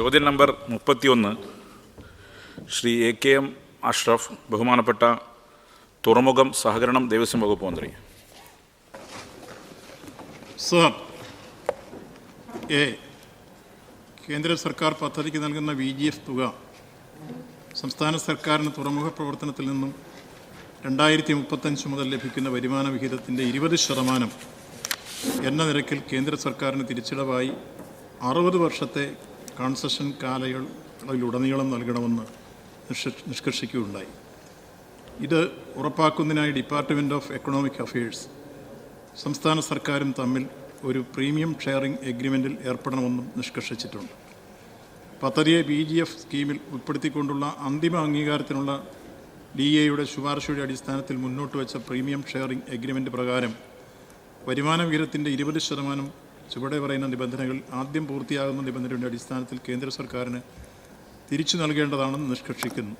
ചോദ്യം number 31 Shri AKM Ashraf, ബഹുമാനപ്പെട്ട തുറമുഖം സഹകരണം ദേവസ്വം വകുപ്പ് മന്ത്രി. സർ, കേന്ദ്ര സർക്കാർ പദ്ധതിക്ക് നൽകുന്ന VGF തുക സംസ്ഥാന സർക്കാരിന് തുറമുഖ പ്രവർത്തനത്തിൽ നിന്നും 2035 മുതൽ ലഭിക്കുന്ന വരുമാന വിഹിതത്തിൻ്റെ 20% എന്ന നിരക്കിൽ കേന്ദ്ര സർക്കാരിന് തിരിച്ചടവായി 60 വർഷത്തെ കൺസഷൻ കാലയളവിലുടനീളം നൽകണമെന്ന് നിഷ്കർഷിക്കുകയുണ്ടായി. ഇത് ഉറപ്പാക്കുന്നതിനായി ഡിപ്പാർട്ട്മെൻറ്റ് ഓഫ് എക്കണോമിക് അഫയേഴ്സ് സംസ്ഥാന സർക്കാരും തമ്മിൽ ഒരു പ്രീമിയം ഷെയറിംഗ് എഗ്രിമെൻറ്റിൽ ഏർപ്പെടണമെന്നും നിഷ്കർഷിച്ചിട്ടുണ്ട്. പദ്ധതിയെ VGF സ്കീമിൽ ഉൾപ്പെടുത്തിക്കൊണ്ടുള്ള അന്തിമ അംഗീകാരത്തിനുള്ള DAയുടെ ശുപാർശയുടെ അടിസ്ഥാനത്തിൽ മുന്നോട്ട് വെച്ച പ്രീമിയം ഷെയറിംഗ് എഗ്രിമെൻറ്റ് പ്രകാരം വരുമാന വിഹിതത്തിൻ്റെ 20% ചുവടെ പറയുന്ന നിബന്ധനകൾ ആദ്യം പൂർത്തിയാകുന്ന നിബന്ധനയുടെ അടിസ്ഥാനത്തിൽ കേന്ദ്ര സർക്കാരിന് തിരിച്ചു നൽകേണ്ടതാണെന്ന് നിഷ്കർഷിക്കുന്നു.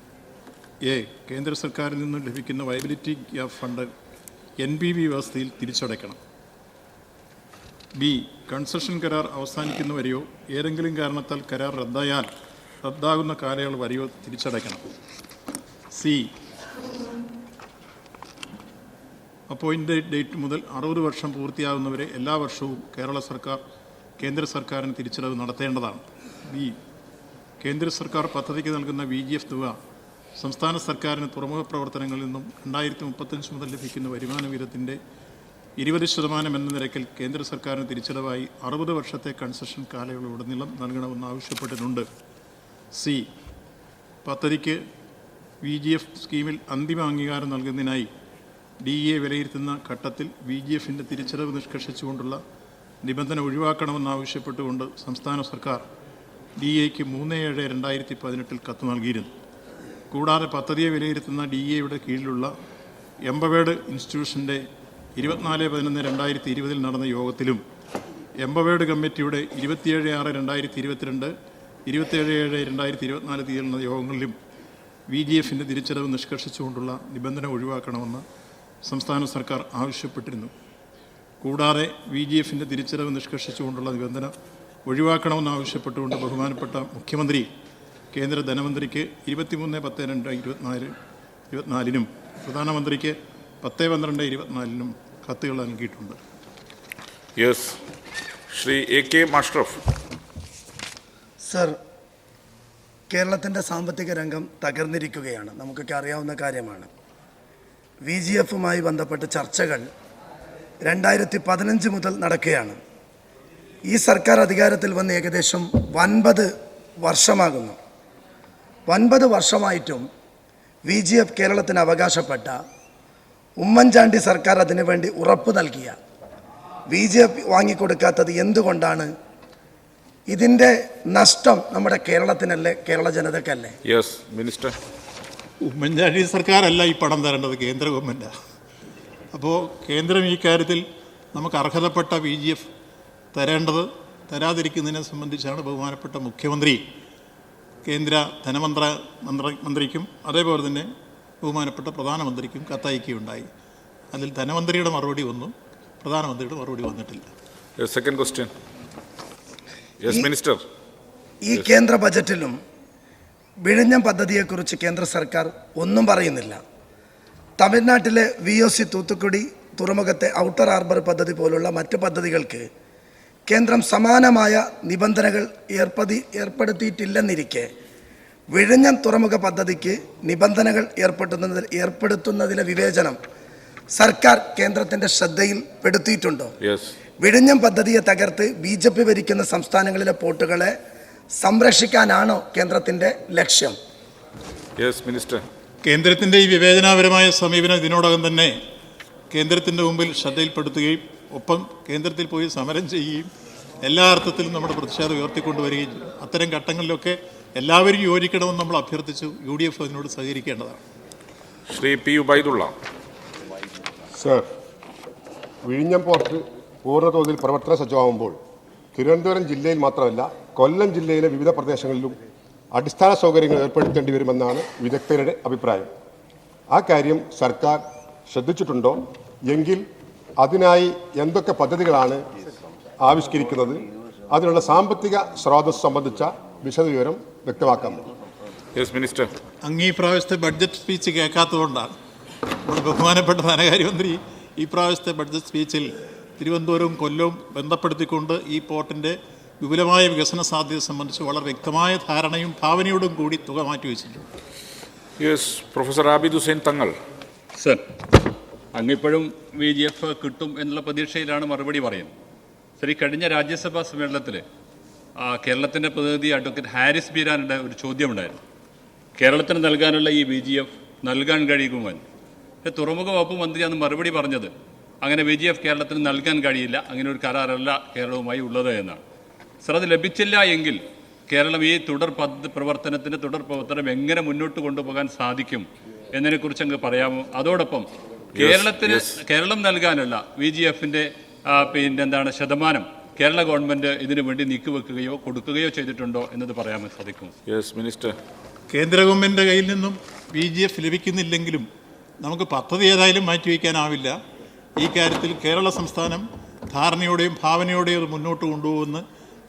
കേന്ദ്ര സർക്കാരിൽ നിന്ന് ലഭിക്കുന്ന വയബിലിറ്റി ഗ്യാപ്പ് ഫണ്ട് NPV വ്യവസ്ഥയിൽ തിരിച്ചടയ്ക്കണം. കൺസഷൻ കരാർ അവസാനിക്കുന്നവരെയോ ഏതെങ്കിലും കാരണത്താൽ കരാർ റദ്ദാകുന്ന കാലയളവ് വരെയോ തിരിച്ചടയ്ക്കണം. അപ്പോയിൻറ്റഡ് ഡേറ്റ് മുതൽ 60 വർഷം പൂർത്തിയാകുന്നവരെ എല്ലാ വർഷവും കേന്ദ്ര സർക്കാരിന് തിരിച്ചടവ് നടത്തേണ്ടതാണ്. കേന്ദ്ര സർക്കാർ പദ്ധതിക്ക് നൽകുന്ന VGF തുക സംസ്ഥാന സർക്കാരിന് തുറമുഖ പ്രവർത്തനങ്ങളിൽ നിന്നും 2035 മുതൽ ലഭിക്കുന്ന വരുമാന വിഹിതത്തിൻ്റെ 20% എന്ന നിരക്കിൽ കേന്ദ്ര സർക്കാരിന് തിരിച്ചടവായി 60 വർഷത്തെ കൺസഷൻ കാലയളവിലുടനീളം നൽകണമെന്ന് ആവശ്യപ്പെട്ടിട്ടുണ്ട്. പദ്ധതിക്ക് VGF സ്കീമിൽ അന്തിമ അംഗീകാരം നൽകുന്നതിനായി DA വിലയിരുത്തുന്ന ഘട്ടത്തിൽ VGFൻ്റെ തിരിച്ചടവ് നിഷ്കർഷിച്ചുകൊണ്ടുള്ള നിബന്ധന ഒഴിവാക്കണമെന്നാവശ്യപ്പെട്ടുകൊണ്ട് സംസ്ഥാന സർക്കാർ DAയ്ക്ക് 3/7/2018 കത്ത് നൽകിയിരുന്നു. കൂടാതെ പദ്ധതിയെ വിലയിരുത്തുന്ന DAയുടെ കീഴിലുള്ള എംപവേർഡ് ഇൻസ്റ്റിറ്റ്യൂഷൻ്റെ 24/11/2020 നടന്ന യോഗത്തിലും എംപവേർഡ് കമ്മിറ്റിയുടെ 27/6/2022, 27/7/2024 തീയതി നടന്ന യോഗങ്ങളിലും VGFൻ്റെ തിരിച്ചടവ് നിഷ്കർഷിച്ചുകൊണ്ടുള്ള നിബന്ധന ഒഴിവാക്കണമെന്ന് സംസ്ഥാന സർക്കാർ ആവശ്യപ്പെട്ടിരുന്നു. കൂടാതെ VGFൻ്റെ തിരിച്ചടവ് നിഷ്കർഷിച്ചുകൊണ്ടുള്ള നിബന്ധന ഒഴിവാക്കണമെന്ന് ആവശ്യപ്പെട്ടുകൊണ്ട് ബഹുമാനപ്പെട്ട മുഖ്യമന്ത്രി കേന്ദ്ര ധനമന്ത്രിക്ക് 23/10/2024 പ്രധാനമന്ത്രിക്ക് 10/12/2024 കത്തുകൾ നൽകിയിട്ടുണ്ട്. ശ്രീ AKM അഷ്റഫ്. സർ, കേരളത്തിൻ്റെ സാമ്പത്തിക രംഗം തകർന്നിരിക്കുകയാണ്. നമുക്കൊക്കെ അറിയാവുന്ന കാര്യമാണ്. VGFുമായി ബന്ധപ്പെട്ട് ചർച്ചകൾ 2015 മുതൽ നടക്കുകയാണ്. ഈ സർക്കാർ അധികാരത്തിൽ വന്ന് ഏകദേശം 9 വർഷമാകുന്നു. 9 വർഷമായിട്ടും VGF കേരളത്തിന് അവകാശപ്പെട്ട ഉമ്മൻചാണ്ടി സർക്കാർ അതിനുവേണ്ടി ഉറപ്പ് നൽകിയ VGF വാങ്ങിക്കൊടുക്കാത്തത് എന്തുകൊണ്ടാണ്? ഇതിൻ്റെ നഷ്ടം നമ്മുടെ കേരളത്തിനല്ലേ, കേരള ജനതക്കല്ലേ? മിനിസ്റ്റർ. ഉമ്മൻചാണ്ടി സർക്കാരല്ല ഈ പണം തരേണ്ടത്, കേന്ദ്ര ഗവൺമെൻറ്റാണ്. അപ്പോൾ കേന്ദ്രം ഈ കാര്യത്തിൽ നമുക്ക് അർഹതപ്പെട്ട VGF തരാതിരിക്കുന്നതിനെ സംബന്ധിച്ചാണ് ബഹുമാനപ്പെട്ട മുഖ്യമന്ത്രി കേന്ദ്ര ധനമന്ത്രിക്കും അതേപോലെ തന്നെ ബഹുമാനപ്പെട്ട പ്രധാനമന്ത്രിക്കും കത്തയക്കുകയുണ്ടായി. അതിൽ ധനമന്ത്രിയുടെ മറുപടി വന്നു, പ്രധാനമന്ത്രിയുടെ മറുപടി വന്നിട്ടില്ല. Second question. മിനിസ്റ്റർ. ഈ കേന്ദ്ര ബജറ്റിലും വിഴിഞ്ഞം പദ്ധതിയെക്കുറിച്ച് കേന്ദ്ര സർക്കാർ ഒന്നും പറയുന്നില്ല. തമിഴ്നാട്ടിലെ VOC തൂത്തുക്കുടി തുറമുഖത്തെ ഔട്ടർ ഹാർബർ പദ്ധതി പോലുള്ള മറ്റ് പദ്ധതികൾക്ക് കേന്ദ്രം സമാനമായ നിബന്ധനകൾ ഏർപ്പെടുത്തിയിട്ടില്ലെന്നിരിക്കെ വിഴിഞ്ഞം തുറമുഖ പദ്ധതിക്ക് നിബന്ധനകൾ ഏർപ്പെടുത്തുന്നതിലെ വിവേചനം സർക്കാർ കേന്ദ്രത്തിൻ്റെ ശ്രദ്ധയിൽ പെടുത്തിയിട്ടുണ്ടോ? വിഴിഞ്ഞം പദ്ധതിയെ തകർത്ത് BJP ഭരിക്കുന്ന സംസ്ഥാനങ്ങളിലെ പോർട്ടുകളെ സംരക്ഷിക്കാനാണോ കേന്ദ്രത്തിൻ്റെ ലക്ഷ്യം? മിനിസ്റ്റർ. കേന്ദ്രത്തിൻ്റെ ഈ വിവേചനാപരമായ സമീപനം ഇതിനോടകം തന്നെ കേന്ദ്രത്തിൻ്റെ മുമ്പിൽ ശ്രദ്ധയിൽപ്പെടുത്തുകയും ഒപ്പം കേന്ദ്രത്തിൽ പോയി സമരം ചെയ്യുകയും എല്ലാ അർത്ഥത്തിലും നമ്മുടെ പ്രതിഷേധം ഉയർത്തിക്കൊണ്ടുവരികയും ചെയ്യും. അത്തരം ഘട്ടങ്ങളിലൊക്കെ എല്ലാവരും യോജിക്കണമെന്ന് നമ്മൾ അഭ്യർത്ഥിച്ചു. UDF അതിനോട് സഹകരിക്കേണ്ടതാണ്. ശ്രീ P. ഉബൈദുള്ള. സർ, വിഴിഞ്ഞം പോർട്ട് പൂർണ്ണതോതിൽ പ്രവർത്തന സജ്ജമാകുമ്പോൾ തിരുവനന്തപുരം ജില്ലയിൽ മാത്രമല്ല കൊല്ലം ജില്ലയിലെ വിവിധ പ്രദേശങ്ങളിലും അടിസ്ഥാന സൗകര്യങ്ങൾ ഏർപ്പെടുത്തേണ്ടി വരുമെന്നാണ് വിദഗ്ധരുടെ അഭിപ്രായം. ആ കാര്യം സർക്കാർ ശ്രദ്ധിച്ചിട്ടുണ്ടോ? എങ്കിൽ അതിനായി എന്തൊക്കെ പദ്ധതികളാണ് ആവിഷ്കരിക്കുന്നത്? അതിനുള്ള സാമ്പത്തിക സ്രോതസ് സംബന്ധിച്ച വിശദവിവരം വ്യക്തമാക്കാമോ? Yes minister. അങ്ങ് ഈ പ്രാവശ്യത്തെ ബഡ്ജറ്റ് സ്പീച്ച് കേൾക്കാത്തതുകൊണ്ടാണ്. നമ്മുടെ ബഹുമാനപ്പെട്ട ധനകാര്യമന്ത്രി ഈ പ്രാവശ്യത്തെ ബഡ്ജറ്റ് സ്പീച്ചിൽ തിരുവനന്തപുരവും കൊല്ലവും ബന്ധപ്പെടുത്തിക്കൊണ്ട് ഈ പോർട്ടിൻ്റെ വിപുലമായ വികസന സാധ്യത സംബന്ധിച്ച് വളരെ വ്യക്തമായ ധാരണയും ഭാവനയോടും കൂടി തുക മാറ്റിവെച്ചിട്ടുണ്ട്. Yes professor Abid Hussain Thangal. Sir, അങ്ങിപ്പോഴും VGF കിട്ടും എന്നുള്ള പ്രതീക്ഷയിലാണ് മറുപടി പറയുന്നത്. സർ, ഈ കഴിഞ്ഞ രാജ്യസഭാ സമ്മേളനത്തിൽ കേരളത്തിൻ്റെ പ്രതിനിധി അഡ്വക്കേറ്റ് ഹാരിസ് ബീരാനുടെ ഒരു ചോദ്യമുണ്ടായിരുന്നു. കേരളത്തിന് നൽകാനുള്ള ഈ VGF നൽകാൻ കഴിയുമെന്ന്. തുറമുഖ വകുപ്പ് മന്ത്രി അന്ന് മറുപടി പറഞ്ഞത് അങ്ങനെ VGF കേരളത്തിന് നൽകാൻ കഴിയില്ല, അങ്ങനെ ഒരു കരാറല്ല കേരളവുമായി ഉള്ളത് എന്നാണ്. സർ, അത് ലഭിച്ചില്ല എങ്കിൽ കേരളം ഈ തുടർ പ്രവർത്തനം എങ്ങനെ മുന്നോട്ട് കൊണ്ടുപോകാൻ സാധിക്കും എന്നതിനെക്കുറിച്ച് അങ്ങ് പറയാമോ? അതോടൊപ്പം കേരളം നൽകാനുള്ള VGFൻ്റെ ശതമാനം കേരള ഗവൺമെൻറ് ഇതിനു വേണ്ടി നീക്കിവെക്കുകയോ കൊടുക്കുകയോ ചെയ്തിട്ടുണ്ടോ എന്നത് പറയാൻ സാധിക്കും? Yes minister. കേന്ദ്ര ഗവൺമെൻറ് കയ്യിൽ നിന്നും VGF ലഭിക്കുന്നില്ലെങ്കിലും നമുക്ക് പദ്ധതി ഏതായാലും മാറ്റിവെക്കാനാവില്ല. ഈ കാര്യത്തിൽ കേരള സംസ്ഥാനം ധാരണയോടെയും ഭാവനയോടെയും അത് മുന്നോട്ട് കൊണ്ടുപോകുമെന്ന്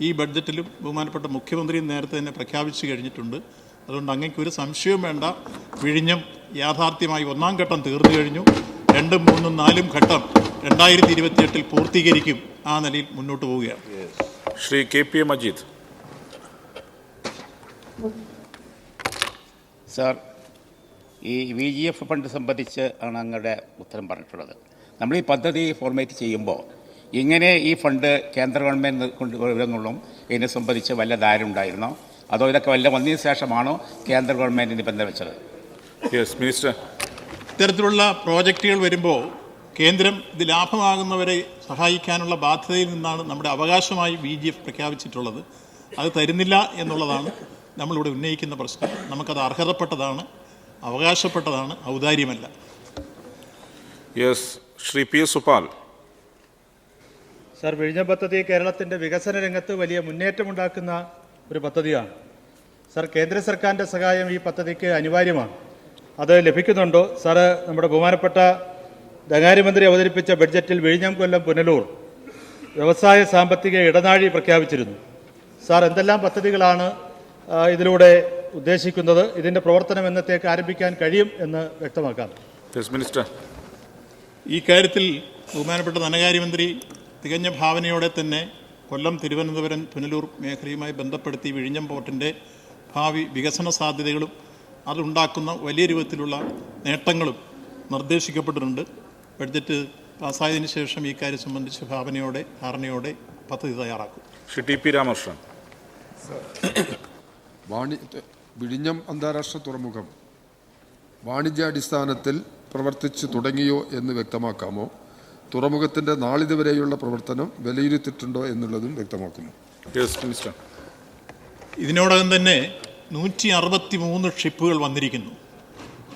ഈ ബഡ്ജറ്റിലും ബഹുമാനപ്പെട്ട മുഖ്യമന്ത്രിയും നേരത്തെ തന്നെ പ്രഖ്യാപിച്ചു കഴിഞ്ഞിട്ടുണ്ട്. അതുകൊണ്ട് അങ്ങേക്കൊരു സംശയവും വേണ്ട. വിഴിഞ്ഞം യാഥാർത്ഥ്യമായി 1-ാം ഘട്ടം തീർന്നു കഴിഞ്ഞു. 2, 3, 4 ഘട്ടം 2028 പൂർത്തീകരിക്കും. ആ നിലയിൽ മുന്നോട്ട് പോവുകയാണ്. ശ്രീ KP മജീദ്. സാർ, ഈ VGF ഫണ്ട് സംബന്ധിച്ച് ആണ് അങ്ങയുടെ ഉത്തരം പറഞ്ഞിട്ടുള്ളത്. നമ്മൾ ഈ പദ്ധതി ഫോർമേറ്റ് ചെയ്യുമ്പോൾ ഇങ്ങനെ ഈ ഫണ്ട് കേന്ദ്ര ഗവൺമെൻറ് കൊണ്ടുവരുന്നുള്ളും ഇതിനെ സംബന്ധിച്ച് വല്ല ധാരണ ഉണ്ടായിരുന്നോ, അതോ ഇതൊക്കെ വല്ല വന്നതിന് ശേഷമാണോ കേന്ദ്ര ഗവൺമെൻറ് നിബന്ധന വെച്ചത്? Yes minister. ഇത്തരത്തിലുള്ള പ്രോജക്റ്റുകൾ വരുമ്പോൾ കേന്ദ്രം ഇത് ലാഭമാകുന്നവരെ സഹായിക്കാനുള്ള ബാധ്യതയിൽ നിന്നാണ് നമ്മുടെ അവകാശമായി VGF പ്രഖ്യാപിച്ചിട്ടുള്ളത്. അത് തരുന്നില്ല എന്നുള്ളതാണ് നമ്മളിവിടെ ഉന്നയിക്കുന്ന പ്രശ്നം. നമുക്കത് അർഹതപ്പെട്ടതാണ്, അവകാശപ്പെട്ടതാണ്, ഔദാര്യമല്ല. Yes Shri PS Supal. Sir, വിഴിഞ്ഞം പദ്ധതി കേരളത്തിൻ്റെ വികസന രംഗത്ത് വലിയ മുന്നേറ്റമുണ്ടാക്കുന്ന ഒരു പദ്ധതിയാണ്. സർ, കേന്ദ്ര സർക്കാരിൻ്റെ സഹായം ഈ പദ്ധതിക്ക് അനിവാര്യമാണ്. അത് ലഭിക്കുന്നുണ്ടോ? സാറ് നമ്മുടെ ബഹുമാനപ്പെട്ട ധനകാര്യമന്ത്രി അവതരിപ്പിച്ച ബഡ്ജറ്റിൽ വിഴിഞ്ഞം കൊല്ലം പുനലൂർ വ്യവസായ സാമ്പത്തിക ഇടനാഴി പ്രഖ്യാപിച്ചിരുന്നു. സാർ, എന്തെല്ലാം പദ്ധതികളാണ് ഇതിലൂടെ ഉദ്ദേശിക്കുന്നത്? ഇതിൻ്റെ പ്രവർത്തനം എന്നത്തേക്ക് ആരംഭിക്കാൻ കഴിയും എന്ന് വ്യക്തമാക്കാം? Yes minister. ഈ കാര്യത്തിൽ ബഹുമാനപ്പെട്ട ധനകാര്യമന്ത്രി തികഞ്ഞ ഭാവനയോടെ തന്നെ കൊല്ലം, തിരുവനന്തപുരം, പുനലൂർ മേഖലയുമായി ബന്ധപ്പെടുത്തി വിഴിഞ്ഞം പോർട്ടിൻ്റെ ഭാവി വികസന സാധ്യതകളും അതുണ്ടാക്കുന്ന വലിയ രൂപത്തിലുള്ള നേട്ടങ്ങളും നിർദ്ദേശിക്കപ്പെട്ടിട്ടുണ്ട്. ബഡ്ജറ്റ് പാസ്സായതിനു ശേഷം ഈ കാര്യം സംബന്ധിച്ച് ഭാവനയോടെ ധാരണയോടെ പദ്ധതി തയ്യാറാക്കും. ശ്രീ TP രാമകൃഷ്ണൻ. വിഴിഞ്ഞം അന്താരാഷ്ട്ര തുറമുഖം വാണിജ്യാടിസ്ഥാനത്തിൽ പ്രവർത്തിച്ചു തുടങ്ങിയോ എന്ന് വ്യക്തമാക്കാമോ? തുറമുഖത്തിൻ്റെ നാളിതുവരെയുള്ള പ്രവർത്തനം വിലയിരുത്തിയിട്ടുണ്ടോ എന്നുള്ളതും വ്യക്തമാക്കുന്നു? Yes minister. ഇതിനോടകം തന്നെ 163 ഷിപ്പുകൾ വന്നിരിക്കുന്നു.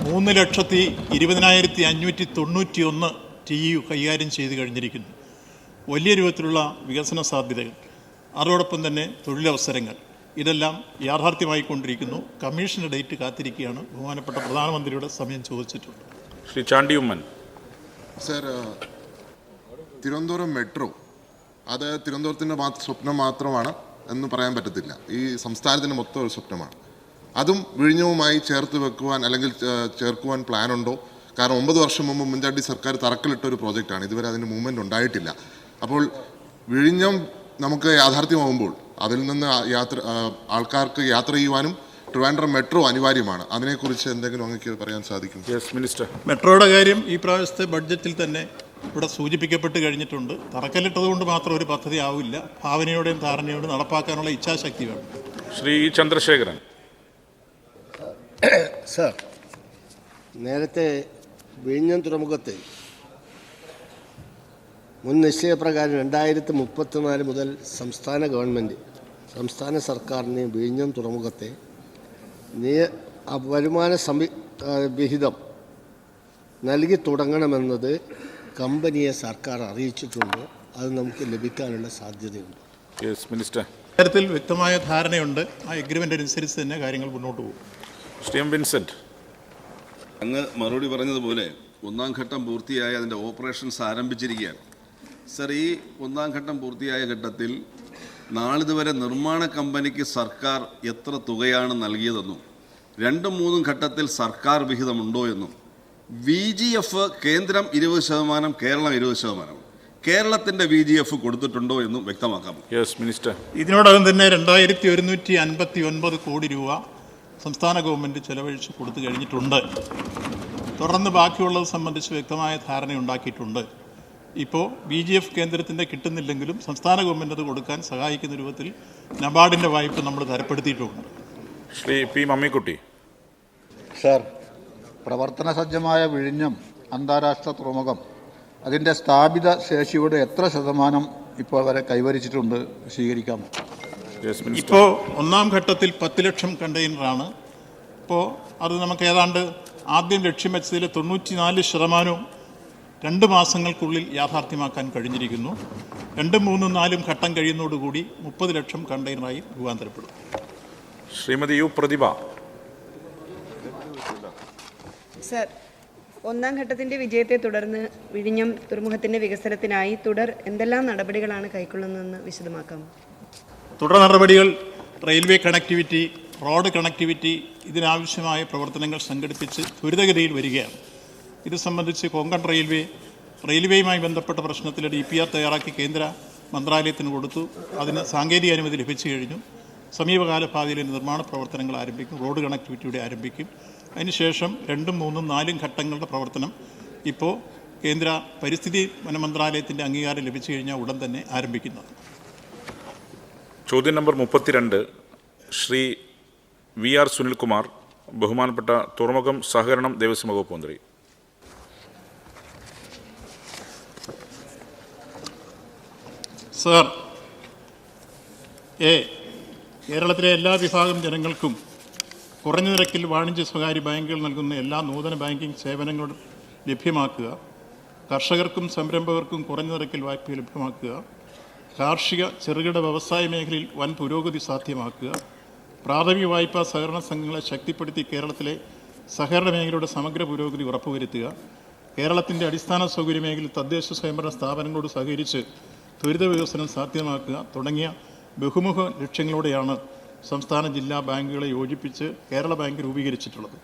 3,20,591 TEU കൈകാര്യം ചെയ്ത് കഴിഞ്ഞിരിക്കുന്നു. വലിയ രൂപത്തിലുള്ള വികസന സാധ്യതകൾ, അതോടൊപ്പം തന്നെ തൊഴിലവസരങ്ങൾ, ഇതെല്ലാം യാഥാർത്ഥ്യമായിക്കൊണ്ടിരിക്കുന്നു. കമ്മീഷൻ്റെ ഡേറ്റ് കാത്തിരിക്കുകയാണ്. ബഹുമാനപ്പെട്ട പ്രധാനമന്ത്രിയുടെ സമയം ചോദിച്ചിട്ടുണ്ട്. ശ്രീ ചാണ്ടി ഉമ്മൻ. സർ, തിരുവനന്തപുരം മെട്രോ അത് തിരുവനന്തപുരത്തിൻ്റെ സ്വപ്നം മാത്രമാണ് എന്ന് പറയാൻ പറ്റത്തില്ല. ഈ സംസ്ഥാനത്തിൻ്റെ മൊത്തം ഒരു സ്വപ്നമാണ്. അതും വിഴിഞ്ഞവുമായി ചേർത്ത് വെക്കുവാൻ അല്ലെങ്കിൽ ചേർക്കുവാൻ പ്ലാനുണ്ടോ? കാരണം 9 വർഷം മുമ്പ് ഉമ്മൻചാണ്ടി സർക്കാർ തറക്കല്ലിട്ട ഒരു പ്രോജക്റ്റാണ്. ഇതുവരെ അതിന് മൂവ്മെൻറ്റ് ഉണ്ടായിട്ടില്ല. അപ്പോൾ വിഴിഞ്ഞം നമുക്ക് യാഥാർത്ഥ്യമാകുമ്പോൾ അതിൽ നിന്ന് ആൾക്കാർക്ക് യാത്ര ചെയ്യുവാനും ട്രിവാൻഡ്രം മെട്രോ അനിവാര്യമാണ്. അതിനെക്കുറിച്ച് എന്തെങ്കിലും അങ്ങേക്ക് പറയാൻ സാധിക്കും? Yes minister. മെട്രോയുടെ കാര്യം ഈ പ്രാവശ്യത്തെ ബഡ്ജറ്റിൽ തന്നെ ഇവിടെ സൂചിപ്പിക്കപ്പെട്ട് കഴിഞ്ഞിട്ടുണ്ട്. തറക്കല്ലിട്ടതുകൊണ്ട് മാത്രം ഒരു പദ്ധതി ആവില്ല. ഭാവനയോടെയും ധാരണയോടെയും നടപ്പാക്കാനുള്ള ഇച്ഛാശക്തി വേണം. ശ്രീ ചന്ദ്രശേഖരൻ. സർ, നേരത്തെ വിഴിഞ്ഞം തുറമുഖത്തെ മുൻ നിശ്ചയപ്രകാരം 2034 മുതൽ സംസ്ഥാന സർക്കാരിന് വിഴിഞ്ഞം തുറമുഖത്തെ വരുമാന വിഹിതം നൽകി തുടങ്ങണമെന്നത് കമ്പനിയെ സർക്കാർ അറിയിച്ചിട്ടുണ്ട്. അത് നമുക്ക് ലഭിക്കാനുള്ള സാധ്യതയുണ്ട്. Yes minister. ഇത്തരത്തിൽ വ്യക്തമായ ധാരണയുണ്ട്. ആ എഗ്രിമെൻ്റ് അനുസരിച്ച് തന്നെ കാര്യങ്ങൾ മുന്നോട്ട് പോകും. ശ്രീ വിൻസെന്റ്. അങ്ങ് മറുപടി പറഞ്ഞതുപോലെ 1-ാം ഘട്ടം പൂർത്തിയായി അതിൻ്റെ ഓപ്പറേഷൻസ് ആരംഭിച്ചിരിക്കുകയാണ്. സർ, ഈ 1-ാം ഘട്ടം പൂർത്തിയായ ഘട്ടത്തിൽ നാളിതുവരെ നിർമ്മാണ കമ്പനിക്ക് സർക്കാർ എത്ര തുകയാണ് നൽകിയതെന്നും 2-3 ഘട്ടത്തിൽ സർക്കാർ വിഹിതമുണ്ടോ എന്നും VGF കേന്ദ്രം 20%, കേരളം 20%. കേരളത്തിൻ്റെ VGF കൊടുത്തിട്ടുണ്ടോ എന്നും വ്യക്തമാക്കാം. Yes minister. ഇതിനോടകം തന്നെ 2159 കോടി രൂപ സംസ്ഥാന ഗവൺമെൻറ് ചെലവഴിച്ച് കൊടുത്തു കഴിഞ്ഞിട്ടുണ്ട്. തുടർന്ന് ബാക്കിയുള്ളത് സംബന്ധിച്ച് വ്യക്തമായ ധാരണയുണ്ടാക്കിയിട്ടുണ്ട്. ഇപ്പോൾ VGF കേന്ദ്രത്തിൻ്റെ കിട്ടുന്നില്ലെങ്കിലും സംസ്ഥാന ഗവൺമെൻറ് അത് കൊടുക്കാൻ സഹായിക്കുന്ന രൂപത്തിൽ നബാർഡിൻ്റെ വായ്പ നമ്മൾ തരപ്പെടുത്തിയിട്ടുമുണ്ട്. ശ്രീ പി മമ്മിക്കുട്ടി. സർ, പ്രവർത്തന സജ്ജമായ വിഴിഞ്ഞം അന്താരാഷ്ട്ര തുറമുഖം അതിൻ്റെ സ്ഥാപിത ശേഷിയുടെ എത്ര ശതമാനം ഇപ്പോൾ വരെ കൈവരിച്ചിട്ടുണ്ട് സ്വീകരിക്കാമോ? ഇപ്പോൾ ഒന്നാം ഘട്ടത്തിൽ 10 ലക്ഷം കണ്ടെയ്നറാണ്. ഇപ്പോൾ അത് നമുക്ക് ഏതാണ്ട് ആദ്യം ലക്ഷ്യം വെച്ചതിൽ 94% 2 മാസങ്ങൾക്കുള്ളിൽ യാഥാർത്ഥ്യമാക്കാൻ കഴിഞ്ഞിരിക്കുന്നു. 2, 3, 4 ഘട്ടം കഴിയുന്നതോടുകൂടി 30 ലക്ഷം കണ്ടെയ്നറായി രൂപാന്തരപ്പെടും. ശ്രീമതി യു പ്രതിഭ. സർ, ഒന്നാം ഘട്ടത്തിൻ്റെ വിജയത്തെ തുടർന്ന് വിഴിഞ്ഞം തുറമുഖത്തിൻ്റെ വികസനത്തിനായി എന്തെല്ലാം നടപടികളാണ് കൈക്കൊള്ളുന്നതെന്ന് വിശദമാക്കാമോ? തുടർ നടപടികൾ റെയിൽവേ കണക്ടിവിറ്റി, റോഡ് കണക്ടിവിറ്റി, ഇതിനാവശ്യമായ പ്രവർത്തനങ്ങൾ സംഘടിപ്പിച്ച് ത്വരിതഗതിയിൽ വരികയാണ്. ഇത് സംബന്ധിച്ച് കൊങ്കൺ റെയിൽവേയുമായി ബന്ധപ്പെട്ട പ്രശ്നത്തിൽ DPR തയ്യാറാക്കി കേന്ദ്ര മന്ത്രാലയത്തിന് കൊടുത്തു. അതിന് സാങ്കേതിക അനുമതി ലഭിച്ചു കഴിഞ്ഞു. സമീപകാല ഭാവിയിൽ നിർമ്മാണ പ്രവർത്തനങ്ങൾ ആരംഭിക്കും. റോഡ് കണക്ടിവിറ്റിയുടെ ആരംഭിക്കും. അതിനുശേഷം 2, 3, 4 ഘട്ടങ്ങളുടെ പ്രവർത്തനം ഇപ്പോൾ കേന്ദ്ര പരിസ്ഥിതി വന മന്ത്രാലയത്തിൻ്റെ അംഗീകാരം ലഭിച്ചു കഴിഞ്ഞാൽ ഉടൻ തന്നെ ആരംഭിക്കുന്നത്. ചോദ്യം നമ്പർ 32 ശ്രീ VR സുനിൽകുമാർ, ബഹുമാനപ്പെട്ട തുറമുഖം സഹകരണം ദേവസ്വം വകുപ്പ് മന്ത്രി. സർ, കേരളത്തിലെ എല്ലാ വിഭാഗം ജനങ്ങൾക്കും കുറഞ്ഞ നിരക്കിൽ വാണിജ്യ സ്വകാര്യ ബാങ്കുകൾ നൽകുന്ന എല്ലാ നൂതന ബാങ്കിംഗ് സേവനങ്ങളും ലഭ്യമാക്കുക. കർഷകർക്കും സംരംഭകർക്കും കുറഞ്ഞ നിരക്കിൽ വായ്പ ലഭ്യമാക്കുക. കാർഷിക ചെറുകിട വ്യവസായ മേഖലയിൽ വൻ പുരോഗതി സാധ്യമാക്കുക. പ്രാഥമിക വായ്പാ സഹകരണ സംഘങ്ങളെ ശക്തിപ്പെടുത്തി കേരളത്തിലെ സഹകരണ മേഖലയുടെ സമഗ്ര പുരോഗതി ഉറപ്പുവരുത്തുക. കേരളത്തിൻ്റെ അടിസ്ഥാന സൗകര്യ മേഖലയിൽ തദ്ദേശ സ്വയംഭരണ സ്ഥാപനങ്ങളോട് സഹകരിച്ച് ത്വരിത വികസനം സാധ്യമാക്കുക തുടങ്ങിയ ബഹുമുഖ ലക്ഷ്യങ്ങളോടെയാണ് സംസ്ഥാന ജില്ലാ ബാങ്കുകളെ യോജിപ്പിച്ച് കേരള ബാങ്ക് രൂപീകരിച്ചിട്ടുള്ളത്.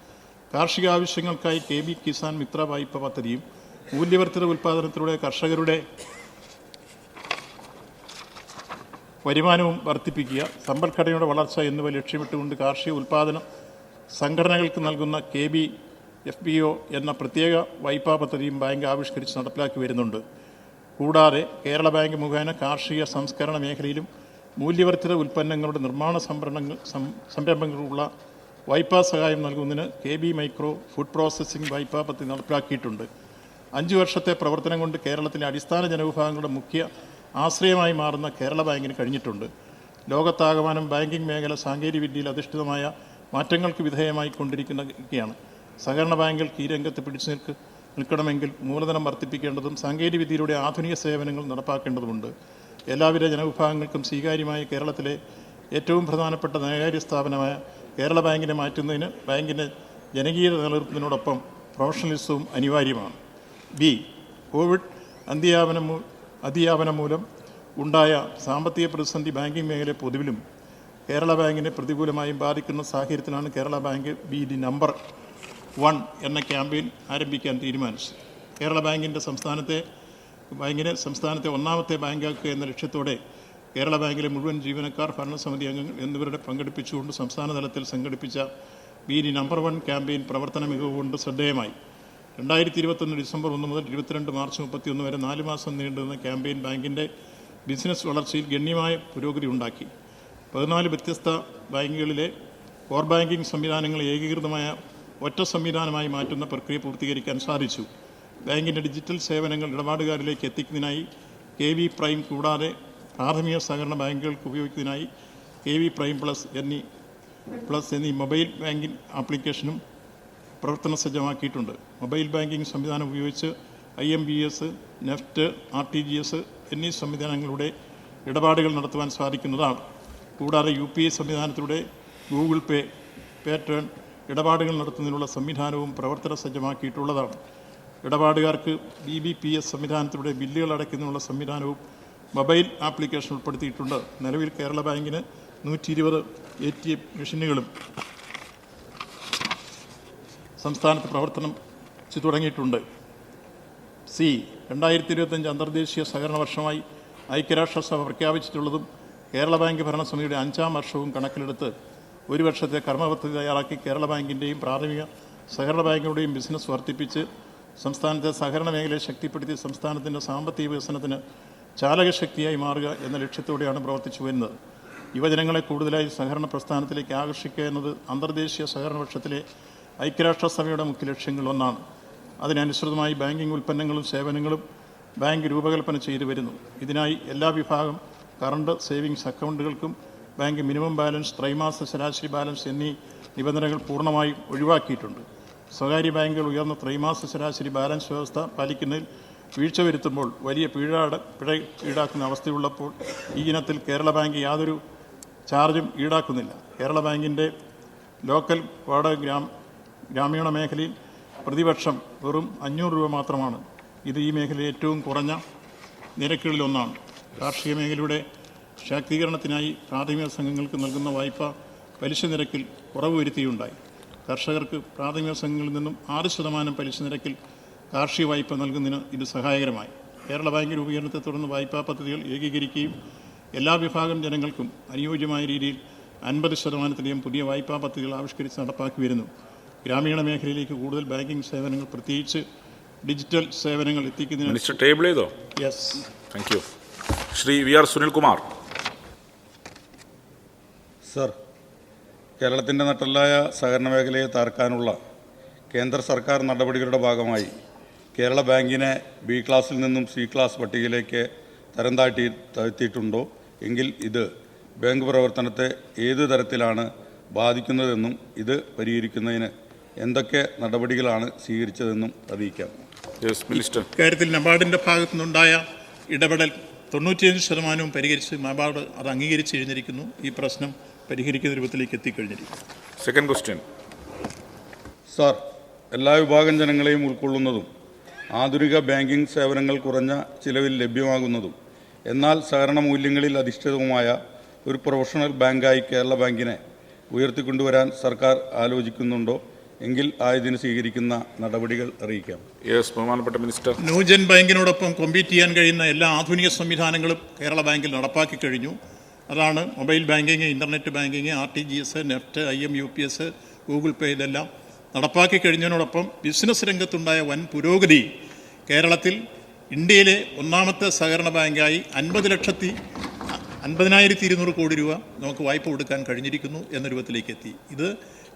കാർഷിക ആവശ്യങ്ങൾക്കായി KB കിസാൻ മിത്ര വായ്പ പദ്ധതിയും മൂല്യവർദ്ധിത ഉൽപ്പാദനത്തിലൂടെ കർഷകരുടെ വരുമാനവും വർദ്ധിപ്പിക്കുക, സമ്പദ്ഘടനയുടെ വളർച്ച എന്നിവ ലക്ഷ്യമിട്ടുകൊണ്ട് കാർഷിക ഉൽപ്പാദന സംഘടനകൾക്ക് നൽകുന്ന KBFBO എന്ന പ്രത്യേക വായ്പാ പദ്ധതിയും ബാങ്ക് ആവിഷ്കരിച്ച് നടപ്പിലാക്കി വരുന്നുണ്ട്. കൂടാതെ കേരള ബാങ്ക് മുഖേന കാർഷിക സംസ്കരണ മേഖലയിലും മൂല്യവർദ്ധിത ഉൽപ്പന്നങ്ങളുടെ നിർമ്മാണ സംരംഭങ്ങൾക്കുള്ള വായ്പാ സഹായം നൽകുന്നതിന് KB മൈക്രോ ഫുഡ് പ്രോസസ്സിംഗ് വായ്പാ പദ്ധതി നടപ്പിലാക്കിയിട്ടുണ്ട്. 5 വർഷത്തെ പ്രവർത്തനം കൊണ്ട് കേരളത്തിലെ അടിസ്ഥാന ജനവിഭാഗങ്ങളുടെ മുഖ്യ ആശ്രയമായി മാറുന്ന കേരള ബാങ്കിന് കഴിഞ്ഞിട്ടുണ്ട്. ലോകത്താകമാനം ബാങ്കിംഗ് മേഖല സാങ്കേതികവിദ്യയിൽ അധിഷ്ഠിതമായ മാറ്റങ്ങൾക്ക് വിധേയമായി കൊണ്ടിരിക്കുകയാണ്. സഹകരണ ബാങ്കുകൾക്ക് ഈ രംഗത്ത് പിടിച്ചു നിൽക്കണമെങ്കിൽ മൂലധനം വർദ്ധിപ്പിക്കേണ്ടതും സാങ്കേതികവിദ്യയിലൂടെ ആധുനിക സേവനങ്ങൾ നടപ്പാക്കേണ്ടതുണ്ട്. എല്ലാവിധ ജനവിഭാഗങ്ങൾക്കും സ്വീകാര്യമായ കേരളത്തിലെ ഏറ്റവും പ്രധാനപ്പെട്ട ധനകാര്യ സ്ഥാപനമായ കേരള ബാങ്കിനെ മാറ്റുന്നതിന് ബാങ്കിൻ്റെ ജനകീയത നിലനിർത്തുന്നതിനോടൊപ്പം പ്രൊഫഷണലിസവും അനിവാര്യമാണ്. കോവിഡ് അതിവ്യാപനം മൂലം ഉണ്ടായ സാമ്പത്തിക പ്രതിസന്ധി ബാങ്കിംഗ് മേഖലയെ പൊതുവിലും കേരള ബാങ്കിനെ പ്രതികൂലമായും ബാധിക്കുന്ന സാഹചര്യത്തിലാണ് കേരള ബാങ്ക് BD നമ്പർ 1 എന്ന ക്യാമ്പയിൻ ആരംഭിക്കാൻ തീരുമാനിച്ചത്. കേരള ബാങ്കിനെ സംസ്ഥാനത്തെ ഒന്നാമത്തെ ബാങ്കാക്കുക എന്ന ലക്ഷ്യത്തോടെ കേരള ബാങ്കിലെ മുഴുവൻ ജീവനക്കാർ, ഭരണസമിതി അംഗങ്ങൾ എന്നിവരുടെ പങ്കെടുപ്പിച്ചുകൊണ്ട് സംസ്ഥാന തലത്തിൽ സംഘടിപ്പിച്ച BD നമ്പർ 1 ക്യാമ്പയിൻ പ്രവർത്തന മികവ് കൊണ്ട് ശ്രദ്ധേയമായി. 2021 ഡിസംബർ 1 മുതൽ 22 മാർച്ച് 31 വരെ 4 മാസം നീണ്ടുനിന്ന ക്യാമ്പയിൻ ബാങ്കിൻ്റെ ബിസിനസ് വളർച്ചയിൽ ഗണ്യമായ പുരോഗതി ഉണ്ടാക്കി. 14 വ്യത്യസ്ത ബാങ്കുകളിലെ കോർ ബാങ്കിംഗ് സംവിധാനങ്ങളെ ഏകീകൃതമായ ഒറ്റ സംവിധാനമായി മാറ്റുന്ന പ്രക്രിയ പൂർത്തീകരിക്കാൻ സാധിച്ചു. ബാങ്കിൻ്റെ ഡിജിറ്റൽ സേവനങ്ങൾ ഇടപാടുകാരിലേക്ക് എത്തിക്കുന്നതിനായി KB പ്രൈം കൂടാതെ പ്രാഥമിക സഹകരണ ബാങ്കുകൾക്ക് ഉപയോഗിക്കുന്നതിനായി KB പ്രൈം പ്ലസ് എന്നീ മൊബൈൽ ബാങ്കിംഗ് ആപ്ലിക്കേഷനും പ്രവർത്തന സജ്ജമാക്കിയിട്ടുണ്ട്. മൊബൈൽ ബാങ്കിംഗ് സംവിധാനം ഉപയോഗിച്ച് IMBS, നെഫ്റ്റ്, RTGS എന്നീ സംവിധാനങ്ങളുടെ ഇടപാടുകൾ നടത്തുവാൻ സാധിക്കുന്നതാണ്. കൂടാതെ UPI സംവിധാനത്തിലൂടെ ഗൂഗിൾ പേ, പേറ്റേൺ ഇടപാടുകൾ നടത്തുന്നതിനുള്ള സംവിധാനവും പ്രവർത്തന സജ്ജമാക്കിയിട്ടുള്ളതാണ്. ഇടപാടുകാർക്ക് BBPS സംവിധാനത്തിലൂടെ ബില്ലുകൾ അടയ്ക്കുന്നതിനുള്ള സംവിധാനവും മൊബൈൽ ആപ്ലിക്കേഷൻ ഉൾപ്പെടുത്തിയിട്ടുണ്ട്. നിലവിൽ കേരള ബാങ്കിന് 120 ATM മെഷീനുകളും സംസ്ഥാനത്ത് പ്രവർത്തനം തുടങ്ങിയിട്ടുണ്ട്. 2025 അന്തർദേശീയ സഹകരണ വർഷമായി ഐക്യരാഷ്ട്രസഭ പ്രഖ്യാപിച്ചിട്ടുള്ളതും കേരള ബാങ്ക് ഭരണസമിതിയുടെ 5ാം വർഷവും കണക്കിലെടുത്ത് ഒരു വർഷത്തെ കർമ്മപദ്ധതി തയ്യാറാക്കി കേരള ബാങ്കിൻ്റെയും പ്രാഥമിക സഹകരണ ബാങ്കുകളുടെയും ബിസിനസ് വർദ്ധിപ്പിച്ച് സംസ്ഥാനത്തെ സഹകരണ മേഖലയെ ശക്തിപ്പെടുത്തി സംസ്ഥാനത്തിൻ്റെ സാമ്പത്തിക വികസനത്തിന് ചാലകശക്തിയായി മാറുക എന്ന ലക്ഷ്യത്തോടെയാണ് പ്രവർത്തിച്ചു വരുന്നത്. യുവജനങ്ങളെ കൂടുതലായി സഹകരണ പ്രസ്ഥാനത്തിലേക്ക് ആകർഷിക്കുക എന്നത് അന്തർദേശീയ സഹകരണ വർഷത്തിലെ ഐക്യരാഷ്ട്രസഭയുടെ മുഖ്യ ലക്ഷ്യങ്ങളിലൊന്നാണ്. അതിനനുസൃതമായി ബാങ്കിംഗ് ഉൽപ്പന്നങ്ങളും സേവനങ്ങളും ബാങ്ക് രൂപകൽപ്പന ചെയ്തു വരുന്നു. ഇതിനായി എല്ലാ വിഭാഗം കറണ്ട് സേവിങ്സ് അക്കൗണ്ടുകൾക്കും ബാങ്ക് മിനിമം ബാലൻസ്, ത്രൈമാസ ശരാശരി ബാലൻസ് എന്നീ നിബന്ധനകൾ പൂർണ്ണമായും ഒഴിവാക്കിയിട്ടുണ്ട്. സ്വകാര്യ ബാങ്കുകൾ ഉയർന്ന ത്രൈമാസ ശരാശരി ബാലൻസ് വ്യവസ്ഥ പാലിക്കുന്നതിൽ വീഴ്ച വരുത്തുമ്പോൾ വലിയ പിഴ ഈടാക്കുന്ന അവസ്ഥയുള്ളപ്പോൾ ഈ ഇനത്തിൽ കേരള ബാങ്ക് യാതൊരു ചാർജും ഈടാക്കുന്നില്ല. കേരള ബാങ്കിൻ്റെ ലോക്കൽ വാടക ഗ്രാമീണ മേഖലയിൽ പ്രതിവർഷം വെറും 500 രൂപ മാത്രമാണ്. ഇത് ഈ മേഖലയിൽ ഏറ്റവും കുറഞ്ഞ നിരക്കുകളിലൊന്നാണ്. കാർഷിക മേഖലയുടെ ശാക്തീകരണത്തിനായി പ്രാഥമിക സംഘങ്ങൾക്ക് നൽകുന്ന വായ്പ പലിശ നിരക്കിൽ കുറവ് വരുത്തിയുണ്ടായി. കർഷകർക്ക് പ്രാഥമിക സംഘങ്ങളിൽ നിന്നും 6% പലിശ നിരക്കിൽ കാർഷിക വായ്പ നൽകുന്നതിന് ഇത് സഹായകരമായി. കേരള ബാങ്ക് രൂപീകരണത്തെ തുടർന്ന് വായ്പാ പദ്ധതികൾ ഏകീകരിക്കുകയും എല്ലാ വിഭാഗം ജനങ്ങൾക്കും അനുയോജ്യമായ രീതിയിൽ 50%-ലധികം പുതിയ വായ്പാ പദ്ധതികൾ ആവിഷ്കരിച്ച് നടപ്പാക്കി വരുന്നു. ഗ്രാമീണ മേഖലയിലേക്ക് കൂടുതൽ ബാങ്കിംഗ് സേവനങ്ങൾ, പ്രത്യേകിച്ച് ഡിജിറ്റൽ സേവനങ്ങൾ എത്തിക്കുന്നതിന് മിനിസ്റ്റർ ടേബിൾ ചെയ്തോ? Yes. Thank you. Shri VR Sunilkumar. Sir, കേരളത്തിൻ്റെ നട്ടെല്ലായ സഹകരണ മേഖലയെ തകർക്കാനുള്ള കേന്ദ്ര സർക്കാർ നടപടികളുടെ ഭാഗമായി കേരള ബാങ്കിനെ B ക്ലാസ്സിൽ നിന്നും C ക്ലാസ് പട്ടികയിലേക്ക് തരം താഴ്ത്തിയിട്ടുണ്ടോ എങ്കിൽ ഇത് ബാങ്ക് പ്രവർത്തനത്തെ ഏതു തരത്തിലാണ് ബാധിക്കുന്നതെന്നും ഇത് പരിഹരിക്കുന്നതിന് എന്തൊക്കെ നടപടികളാണ് സ്വീകരിച്ചതെന്നും അറിയിക്കാം. ഇക്കാര്യത്തിൽ നബാർഡിൻ്റെ ഭാഗത്തുനിന്നുണ്ടായ ഇടപെടൽ 95% പരിഹരിച്ച് നബാർഡ് അത് അംഗീകരിച്ച് കഴിഞ്ഞിരിക്കുന്നു. ഈ പ്രശ്നം പരിഹരിക്കുന്ന രൂപത്തിലേക്ക് എത്തിക്കഴിഞ്ഞിരിക്കുന്നു. Second question. സാർ, എല്ലാ വിഭാഗം ജനങ്ങളെയും ഉൾക്കൊള്ളുന്നതും ആധുനിക ബാങ്കിംഗ് സേവനങ്ങൾ കുറഞ്ഞ ചിലവിൽ ലഭ്യമാകുന്നതും എന്നാൽ സഹകരണ മൂല്യങ്ങളിൽ അധിഷ്ഠിതവുമായ ഒരു പ്രൊഫഷണൽ ബാങ്കായി കേരള ബാങ്കിനെ ഉയർത്തിക്കൊണ്ടുവരാൻ സർക്കാർ ആലോചിക്കുന്നുണ്ടോ എങ്കിൽ ഇതിന് സ്വീകരിക്കുന്ന നടപടികൾ അറിയിക്കാം. ബഹുമാനപ്പെട്ട മിനിസ്റ്റർ. ന്യൂജൻ ബാങ്കിനോടൊപ്പം കോമ്പീറ്റ് ചെയ്യാൻ കഴിയുന്ന എല്ലാ ആധുനിക സംവിധാനങ്ങളും കേരള ബാങ്കിൽ നടപ്പാക്കി കഴിഞ്ഞു. അതാണ് mobile banking, internet banking, RTGS, NEFT, IMUPS, Google Pay, ഇതെല്ലാം നടപ്പാക്കി കഴിഞ്ഞതിനോടൊപ്പം ബിസിനസ് രംഗത്തുണ്ടായ വൻ പുരോഗതി കേരളത്തിൽ ഇന്ത്യയിലെ ഒന്നാമത്തെ സഹകരണ ബാങ്കായി 50,200 കോടി രൂപ നമുക്ക് വായ്പ കൊടുക്കാൻ കഴിഞ്ഞിരിക്കുന്നു എന്ന രൂപത്തിലേക്ക് എത്തി. ഇത്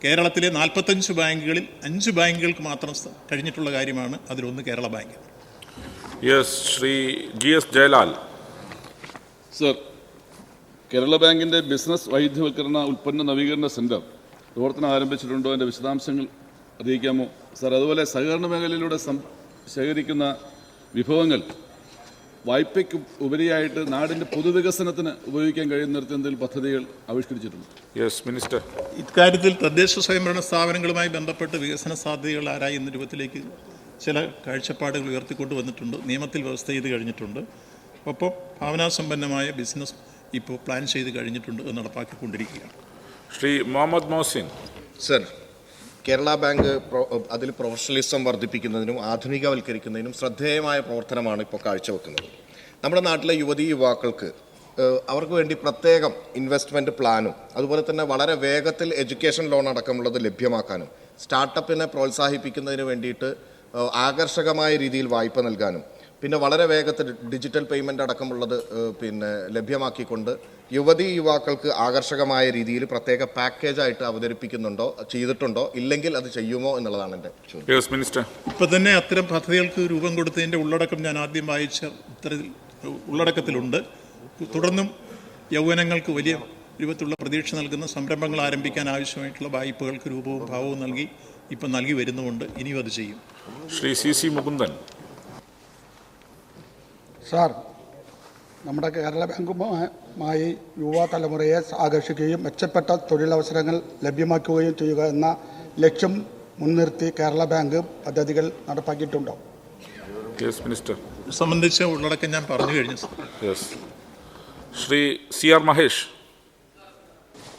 കേരളത്തിലെ 45 ബാങ്കുകളിൽ 5 ബാങ്കുകൾക്ക് മാത്രം കഴിഞ്ഞിട്ടുള്ള കാര്യമാണ്. അതിലൊന്ന് Kerala bank. Shri GS Jayalal. Sir, Kerala ബാങ്കിൻ്റെ ബിസിനസ് വൈവിധ്യവൽക്കരണ ഉൽപ്പന്ന നവീകരണ സെൻറ്റർ പ്രവർത്തനം ആരംഭിച്ചിട്ടുണ്ടോ? എൻ്റെ വിശദാംശങ്ങൾ അറിയിക്കാമോ? സർ, അതുപോലെ സഹകരണ മേഖലയിലൂടെ ശേഖരിക്കുന്ന വിഭവങ്ങൾ വായ്പയ്ക്ക് ഉപരിയായിട്ട് നാടിൻ്റെ പൊതുവികസനത്തിന് ഉപയോഗിക്കാൻ കഴിയുന്ന എന്തെങ്കിലും പദ്ധതികൾ ആവിഷ്കരിച്ചിട്ടുണ്ട്? മിനിസ്റ്റർ. ഇക്കാര്യത്തിൽ തദ്ദേശ സ്വയംഭരണ സ്ഥാപനങ്ങളുമായി ബന്ധപ്പെട്ട് വികസന സാധ്യതകൾ ആരായുന്ന രൂപത്തിലേക്ക് ചില കാഴ്ചപ്പാടുകൾ ഉയർത്തിക്കൊണ്ട് വന്നിട്ടുണ്ട്. നിയമത്തിൽ വ്യവസ്ഥ ചെയ്ത് കഴിഞ്ഞിട്ടുണ്ട്. ഒപ്പം ഭാവനാസമ്പന്നമായ ബിസിനസ് ഇപ്പോൾ പ്ലാൻ ചെയ്ത് കഴിഞ്ഞിട്ടുണ്ട്, അത് നടപ്പാക്കിക്കൊണ്ടിരിക്കുകയാണ്. ശ്രീ മുഹമ്മദ് മോഹസിൻ. സർ, കേരള ബാങ്ക് അതിൽ പ്രൊഫഷണലിസം വർദ്ധിപ്പിക്കുന്നതിനും ആധുനികവൽക്കരിക്കുന്നതിനും ശ്രദ്ധേയമായ പ്രവർത്തനമാണ് ഇപ്പോൾ കാഴ്ചവെക്കുന്നത്. നമ്മുടെ നാട്ടിലെ യുവാക്കൾക്ക് അവർക്ക് വേണ്ടി പ്രത്യേകം ഇൻവെസ്റ്റ്മെൻറ്റ് പ്ലാനും അതുപോലെ തന്നെ വളരെ വേഗത്തിൽ എഡ്യൂക്കേഷൻ ലോൺ അടക്കമുള്ളത് ലഭ്യമാക്കാനും സ്റ്റാർട്ടപ്പിനെ പ്രോത്സാഹിപ്പിക്കുന്നതിന് വേണ്ടിയിട്ട് ആകർഷകമായ രീതിയിൽ വായ്പ നൽകാനും പിന്നെ വളരെ വേഗത്തിൽ ഡിജിറ്റൽ പേയ്മെൻ്റ് അടക്കമുള്ളത് ലഭ്യമാക്കിക്കൊണ്ട് യുവാക്കൾക്ക് ആകർഷകമായ രീതിയിൽ പ്രത്യേക പാക്കേജായിട്ട് അവതരിപ്പിക്കുന്നുണ്ടോ, ചെയ്തിട്ടുണ്ടോ, ഇല്ലെങ്കിൽ അത് ചെയ്യുമോ എന്നുള്ളതാണ് എൻ്റെ ചോദ്യം. മിനിസ്റ്റർ. ഇപ്പോൾ തന്നെ അത്തരം പദ്ധതികൾക്ക് രൂപം കൊടുത്തതിൻ്റെ ഉള്ളടക്കം ഞാൻ ആദ്യം വായിച്ച ഉള്ളടക്കത്തിലുണ്ട്. തുടർന്നും യൗവനങ്ങൾക്ക് വലിയ രൂപത്തിലുള്ള പ്രതീക്ഷ നൽകുന്ന സംരംഭങ്ങൾ ആരംഭിക്കാൻ ആവശ്യമായിട്ടുള്ള വായ്പകൾക്ക് രൂപവും ഭാവവും ഇപ്പം നൽകി വരുന്നുമുണ്ട്. ഇനിയും അത് ചെയ്യും. ശ്രീ CC മുകുന്ദൻ. സാർ, നമ്മുടെ കേരള ബാങ്കുമായി യുവതലമുറയെ ആകർഷിക്കുകയും മെച്ചപ്പെട്ട തൊഴിലവസരങ്ങൾ ലഭ്യമാക്കുകയും ചെയ്യുക എന്ന ലക്ഷ്യം മുൻനിർത്തി കേരള ബാങ്ക് പദ്ധതികൾ നടപ്പാക്കിയിട്ടുണ്ടോ? മിനിസ്റ്റർ. സംബന്ധിച്ച ഉള്ളടക്കം ഞാൻ പറഞ്ഞു കഴിഞ്ഞു. Shri C R Mahesh.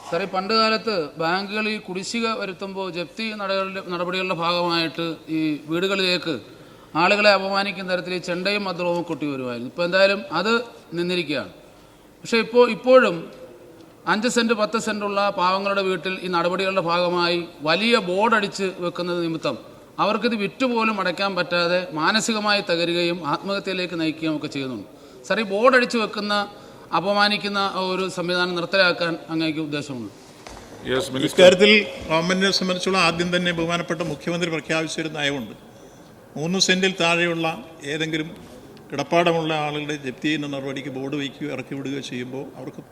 സാറേ, പണ്ട് കാലത്ത് ബാങ്കുകൾ ഈ കുടിശ്ശിക വരുത്തുമ്പോൾ ജപ്തി നടപടികളുടെ ഭാഗമായിട്ട് ഈ വീടുകളിലേക്ക് ആളുകളെ അപമാനിക്കുന്ന തരത്തിൽ ഈ ചെണ്ടയും മദ്രവും കൊട്ടി വരുമായിരുന്നു. ഇപ്പോൾ എന്തായാലും അത് നിന്നിരിക്കുകയാണ്. പക്ഷേ ഇപ്പോഴും 5 സെൻറ്റ് 10 സെൻറ്റുള്ള പാവങ്ങളുടെ വീട്ടിൽ ഈ നടപടികളുടെ ഭാഗമായി വലിയ ബോർഡടിച്ച് വെക്കുന്നത് നിമിത്തം അവർക്കിത് വിറ്റുപോലും അടയ്ക്കാൻ പറ്റാതെ മാനസികമായി തകരുകയും ആത്മഹത്യയിലേക്ക് നയിക്കുകയും ഒക്കെ ചെയ്യുന്നുണ്ട്. സാർ, ഈ ബോർഡടിച്ച് വെക്കുന്ന അപമാനിക്കുന്ന ഒരു സംവിധാനം നിർത്തലാക്കാൻ അങ്ങേക്ക് ഉദ്ദേശമുണ്ട്? ഇക്കാര്യത്തിൽ ഗവൺമെന്റിനെ സംബന്ധിച്ചുള്ള ആദ്യം തന്നെ ബഹുമാനപ്പെട്ട മുഖ്യമന്ത്രി പ്രഖ്യാപിച്ചൊരു നയമുണ്ട്. 3 സെന്റിൽ താഴെയുള്ള ഏതെങ്കിലും കിടപ്പാടമുള്ള ആളുകളുടെ ജപ്തി ചെയ്യുന്ന നടപടിക്ക് ബോർഡ് വയ്ക്കുകയോ ഇറക്കി വിടുകയോ ചെയ്യുമ്പോൾ അവർക്ക്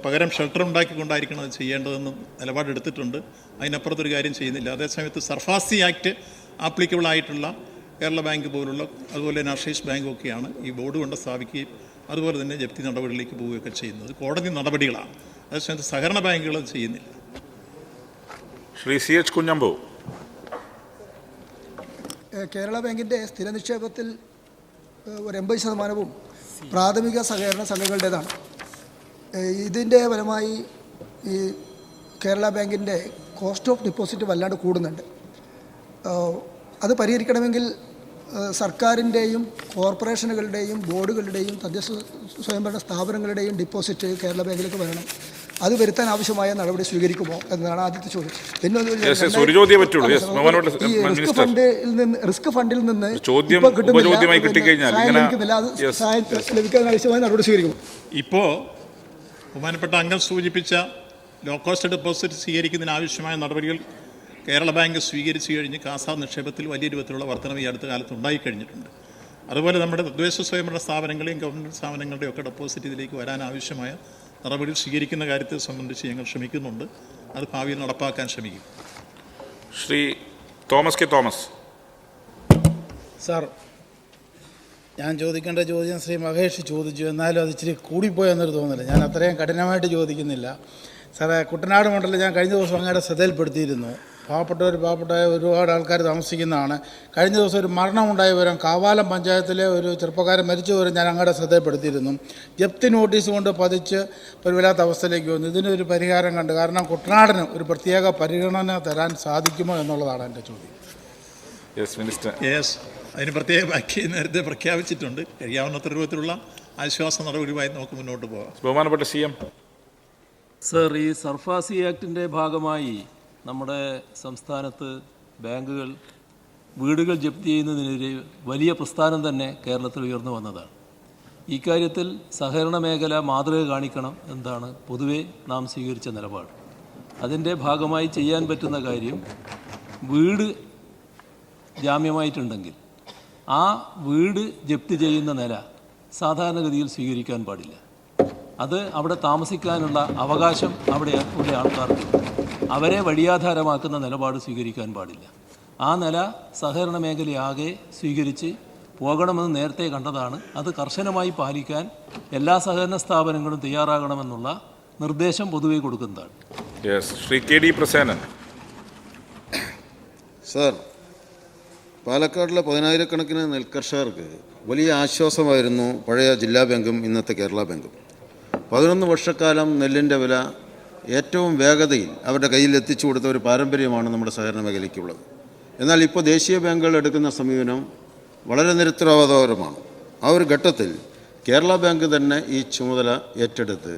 പകരം ഷെൽട്ടർ ഉണ്ടാക്കിക്കൊണ്ടായിരിക്കണം അത് ചെയ്യേണ്ടതെന്ന് നിലപാടെടുത്തിട്ടുണ്ട്. അതിനപ്പുറത്തൊരു കാര്യം ചെയ്യുന്നില്ല. അതേസമയത്ത് സർഫാസി ആക്ട് ആപ്ലിക്കബിൾ ആയിട്ടുള്ള കേരള ബാങ്ക് പോലുള്ള അതുപോലെ നാഷണലൈസ്ഡ് ബാങ്കും ഒക്കെയാണ് ഈ ബോർഡ് കൊണ്ട് സ്ഥാപിക്കുകയും അതുപോലെ തന്നെ ജപ്തി നടപടികളിലേക്ക് പോവുകയൊക്കെ ചെയ്യുന്നത് കോടതി നടപടികളാണ്. അതേസമയത്ത് സഹകരണ ബാങ്കുകൾ അത് ചെയ്യുന്നില്ല. Shri C H Kunhambu. കേരള ബാങ്കിൻ്റെ സ്ഥിര നിക്ഷേപത്തിൽ ഒരു 80% പ്രാഥമിക സഹകരണ സംഘങ്ങളുടേതാണ്. ഇതിൻ്റെ ഫലമായി ഈ കേരള ബാങ്കിൻ്റെ കോസ്റ്റ് ഓഫ് ഡിപ്പോസിറ്റ് വല്ലാണ്ട് കൂടുന്നുണ്ട്. അത് പരിഹരിക്കണമെങ്കിൽ സർക്കാരിൻ്റെയും കോർപ്പറേഷനുകളുടെയും ബോർഡുകളുടെയും തദ്ദേശ സ്വയംഭരണ സ്ഥാപനങ്ങളുടെയും ഡിപ്പോസിറ്റ് കേരള ബാങ്കിലേക്ക് വരണം. അത് വരുത്താൻ ആവശ്യമായ നടപടി സ്വീകരിക്കുമോ എന്നതാണ് ആദ്യത്തെ ചോദ്യം. പിന്നെ റിസ്ക് ഫണ്ടിൽ നിന്ന് ലഭിക്കാൻ ആവശ്യമായ നടപടി സ്വീകരിക്കുമോ? ഇപ്പോൾ ബഹുമാനപ്പെട്ട അംഗം സൂചിപ്പിച്ച ലോ കോസ്റ്റ് ഡെപ്പോസിറ്റ് സ്വീകരിക്കുന്നതിന് ആവശ്യമായ നടപടികൾ കേരള ബാങ്ക് സ്വീകരിച്ചു കഴിഞ്ഞ് കാസാ നിക്ഷേപത്തിൽ വലിയ രൂപത്തിലുള്ള വർധനവ് ഈ അടുത്ത കാലത്ത് ഉണ്ടായിക്കഴിഞ്ഞിട്ടുണ്ട്. അതുപോലെ നമ്മുടെ തദ്ദേശ സ്വയംഭരണ സ്ഥാപനങ്ങളെയും ഗവൺമെൻറ് സ്ഥാപനങ്ങളുടെയും ഒക്കെ ഡെപ്പോസിറ്റ് ഇതിലേക്ക് വരാൻ ആവശ്യമായ നടപടികൾ സ്വീകരിക്കുന്ന കാര്യത്തെ സംബന്ധിച്ച് ഞങ്ങൾ ശ്രമിക്കുന്നുണ്ട്. അത് ഭാവിയിൽ നടപ്പാക്കാൻ ശ്രമിക്കും. Shri Thomas K Thomas. Sir, ഞാൻ ചോദിക്കേണ്ട ചോദ്യം ശ്രീ മഹേഷ് ചോദിച്ചു, എന്നാലും അത് ഇച്ചിരി കൂടിപ്പോയെന്നൊരു തോന്നില്ല. ഞാൻ അത്രയും കഠിനമായിട്ട് ചോദിക്കുന്നില്ല. സാറേ, കുട്ടനാട് മണ്ഡലം ഞാൻ കഴിഞ്ഞ ദിവസം അങ്ങയുടെ ശ്രദ്ധയിൽപ്പെടുത്തിയിരുന്നു. പാവപ്പെട്ട ഒരുപാട് ആൾക്കാർ താമസിക്കുന്നതാണ്. കഴിഞ്ഞ ദിവസം ഒരു മരണമുണ്ടായ വിവരം കാവാലം പഞ്ചായത്തിലെ ഒരു ചെറുപ്പക്കാരൻ മരിച്ച വിവരം ഞാൻ അങ്ങയുടെ ശ്രദ്ധയിൽപ്പെടുത്തിയിരുന്നു. ജപ്തി നോട്ടീസ് കൊണ്ട് പതിച്ച് ഒരു വല്ലാത്ത അവസ്ഥയിലേക്ക് വന്നു. ഇതിനൊരു പരിഹാരം കണ്ട്, കാരണം കുട്ടനാടിന് ഒരു പ്രത്യേക പരിഗണന തരാൻ സാധിക്കുമോ എന്നുള്ളതാണ് എൻ്റെ ചോദ്യം. അതിന് പ്രത്യേക ബാക്കി നേരത്തെ പ്രഖ്യാപിച്ചിട്ടുണ്ട്. കഴിയാവുന്നത്ര രൂപത്തിലുള്ള ആശ്വാസ നടപടിയുമായി നമുക്ക് മുന്നോട്ട് പോകാം. ബഹുമാനപ്പെട്ട CM. സർ, ഈ സർഫാസി ആക്ടിൻ്റെ ഭാഗമായി നമ്മുടെ സംസ്ഥാനത്ത് ബാങ്കുകൾ വീടുകൾ ജപ്തി ചെയ്യുന്നതിനെതിരെ വലിയ പ്രസ്ഥാനം തന്നെ കേരളത്തിൽ ഉയർന്നു വന്നതാണ്. ഈ കാര്യത്തിൽ സഹകരണ മേഖല മാതൃക കാണിക്കണം എന്നതാണ് പൊതുവെ നാം സ്വീകരിച്ച നിലപാട്. അതിൻ്റെ ഭാഗമായി ചെയ്യാൻ പറ്റുന്ന കാര്യം, വീട് ജാമ്യമായിട്ടുണ്ടെങ്കിൽ ആ വീട് ജപ്തി ചെയ്യുന്ന നില സാധാരണഗതിയിൽ സ്വീകരിക്കാൻ പാടില്ല. അത് അവിടെ താമസിക്കാനുള്ള അവകാശം അവിടെ ഉള്ള ആൾക്കാർക്ക് അവരെ വഴിയാധാരമാക്കുന്ന നിലപാട് സ്വീകരിക്കാൻ പാടില്ല. ആ നില സഹകരണ മേഖലയാകെ സ്വീകരിച്ച് പോകണമെന്ന് നേരത്തെ കണ്ടതാണ്. അത് കർശനമായി പാലിക്കാൻ എല്ലാ സഹകരണ സ്ഥാപനങ്ങളും തയ്യാറാകണമെന്നുള്ള നിർദ്ദേശം പൊതുവെ കൊടുക്കുന്നതാണ്. ശ്രീ KD പ്രസേനൻ. സാർ, പാലക്കാടിലെ 10,000-കണക്കിന് നെൽകർഷകർക്ക് വലിയ ആശ്വാസമായിരുന്നു പഴയ ജില്ലാ ബാങ്കും ഇന്നത്തെ കേരള ബാങ്കും. 11 വർഷക്കാലം നെല്ലിൻ്റെ വില ഏറ്റവും വേഗതയിൽ അവരുടെ കയ്യിൽ എത്തിച്ചു കൊടുത്ത ഒരു പാരമ്പര്യമാണ് നമ്മുടെ സഹകരണ മേഖലയ്ക്കുള്ളത്. എന്നാൽ ഇപ്പോൾ ദേശീയ ബാങ്കുകൾ എടുക്കുന്ന സമീപനം വളരെ നിരുത്തരവാദപരമാണ്. ആ ഒരു ഘട്ടത്തിൽ കേരള ബാങ്ക് തന്നെ ഈ ചുമതല ഏറ്റെടുത്ത്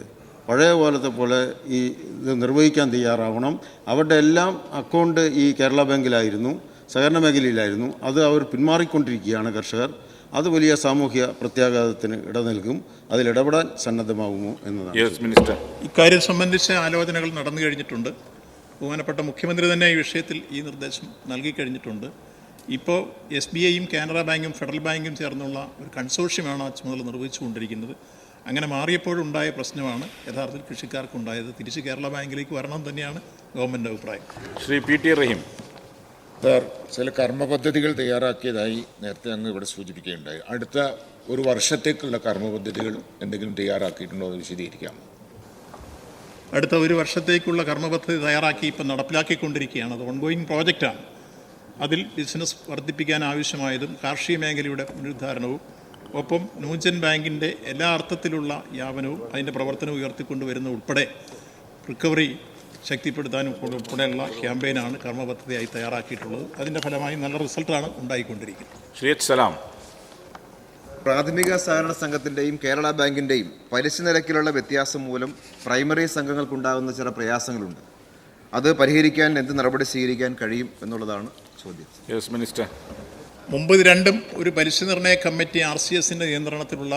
പഴയ പോലത്തെ പോലെ ഈ ഇത് നിർവഹിക്കാൻ തയ്യാറാവണം. അവരുടെ എല്ലാം അക്കൗണ്ട് ഈ കേരള ബാങ്കിലായിരുന്നു, സഹകരണ മേഖലയിലായിരുന്നു. അത് അവർ പിന്മാറിക്കൊണ്ടിരിക്കുകയാണ് കർഷകർ. അത് വലിയ സാമൂഹ്യ പ്രത്യാഘാതത്തിന് ഇട നൽകും. അതിലിടപെടാൻ സന്നദ്ധമാകുമോ എന്നതാണ്. ഇക്കാര്യം സംബന്ധിച്ച ആലോചനകൾ നടന്നു കഴിഞ്ഞിട്ടുണ്ട്. ബഹുമാനപ്പെട്ട മുഖ്യമന്ത്രി തന്നെ ഈ വിഷയത്തിൽ ഈ നിർദ്ദേശം നൽകിക്കഴിഞ്ഞിട്ടുണ്ട്. ഇപ്പോൾ SBIയും കാനറ ബാങ്കും ഫെഡറൽ ബാങ്കും ചേർന്നുള്ള ഒരു കൺസോർഷ്യമാണ് ആ ചുമതല നിർവഹിച്ചുകൊണ്ടിരിക്കുന്നത്. അങ്ങനെ മാറിയപ്പോഴുണ്ടായ പ്രശ്നമാണ് യഥാർത്ഥത്തിൽ കൃഷിക്കാർക്കുണ്ടായത്. തിരിച്ച് കേരള ബാങ്കിലേക്ക് വരണം തന്നെയാണ് ഗവൺമെൻറ് അഭിപ്രായം. ശ്രീ PT റഹീം. സാർ, ചില കർമ്മ പദ്ധതികൾ തയ്യാറാക്കിയതായി നേരത്തെ അങ്ങ് ഇവിടെ സൂചിപ്പിക്കുകയുണ്ടായി. അടുത്ത ഒരു വർഷത്തേക്കുള്ള കർമ്മ പദ്ധതികൾ എന്തെങ്കിലും തയ്യാറാക്കിയിട്ടുണ്ടോ എന്ന് വിശദീകരിക്കാം. അടുത്ത ഒരു വർഷത്തേക്കുള്ള കർമ്മ പദ്ധതി തയ്യാറാക്കി ഇപ്പം നടപ്പിലാക്കിക്കൊണ്ടിരിക്കുകയാണ്. അത് ഓൺഗോയിങ് പ്രോജക്റ്റാണ്. അതിൽ ബിസിനസ് വർദ്ധിപ്പിക്കാൻ ആവശ്യമായതും കാർഷിക മേഖലയുടെ പുനരുദ്ധാരണവും ഒപ്പം നൂജൻ ബാങ്കിൻ്റെ എല്ലാ അർത്ഥത്തിലുള്ള വ്യാപനവും അതിൻ്റെ പ്രവർത്തനവും ഉയർത്തിക്കൊണ്ടുവരുന്ന ഉൾപ്പെടെ റിക്കവറി ശക്തിപ്പെടുത്താനും ഉൾപ്പെടെയുള്ള ക്യാമ്പയിനാണ് കർമ്മ പദ്ധതിയായി തയ്യാറാക്കിയിട്ടുള്ളത്. അതിൻ്റെ ഫലമായി നല്ല റിസൾട്ടാണ് ഉണ്ടായിക്കൊണ്ടിരിക്കുന്നത്. ശ്രീ എച്ച് സലാം. പ്രാഥമിക സഹകരണ സംഘത്തിൻ്റെയും കേരള ബാങ്കിൻ്റെയും പലിശ നിരക്കിലുള്ള വ്യത്യാസം മൂലം പ്രൈമറി സംഘങ്ങൾക്കുണ്ടാകുന്ന ചില പ്രയാസങ്ങളുണ്ട്. അത് പരിഹരിക്കാൻ എന്ത് നടപടി സ്വീകരിക്കാൻ കഴിയും എന്നുള്ളതാണ് ചോദ്യം. Yes minister. മുമ്പ് ഇത് രണ്ടും ഒരു പലിശ നിർണ്ണയ കമ്മിറ്റി RCSൻ്റെ നിയന്ത്രണത്തിലുള്ള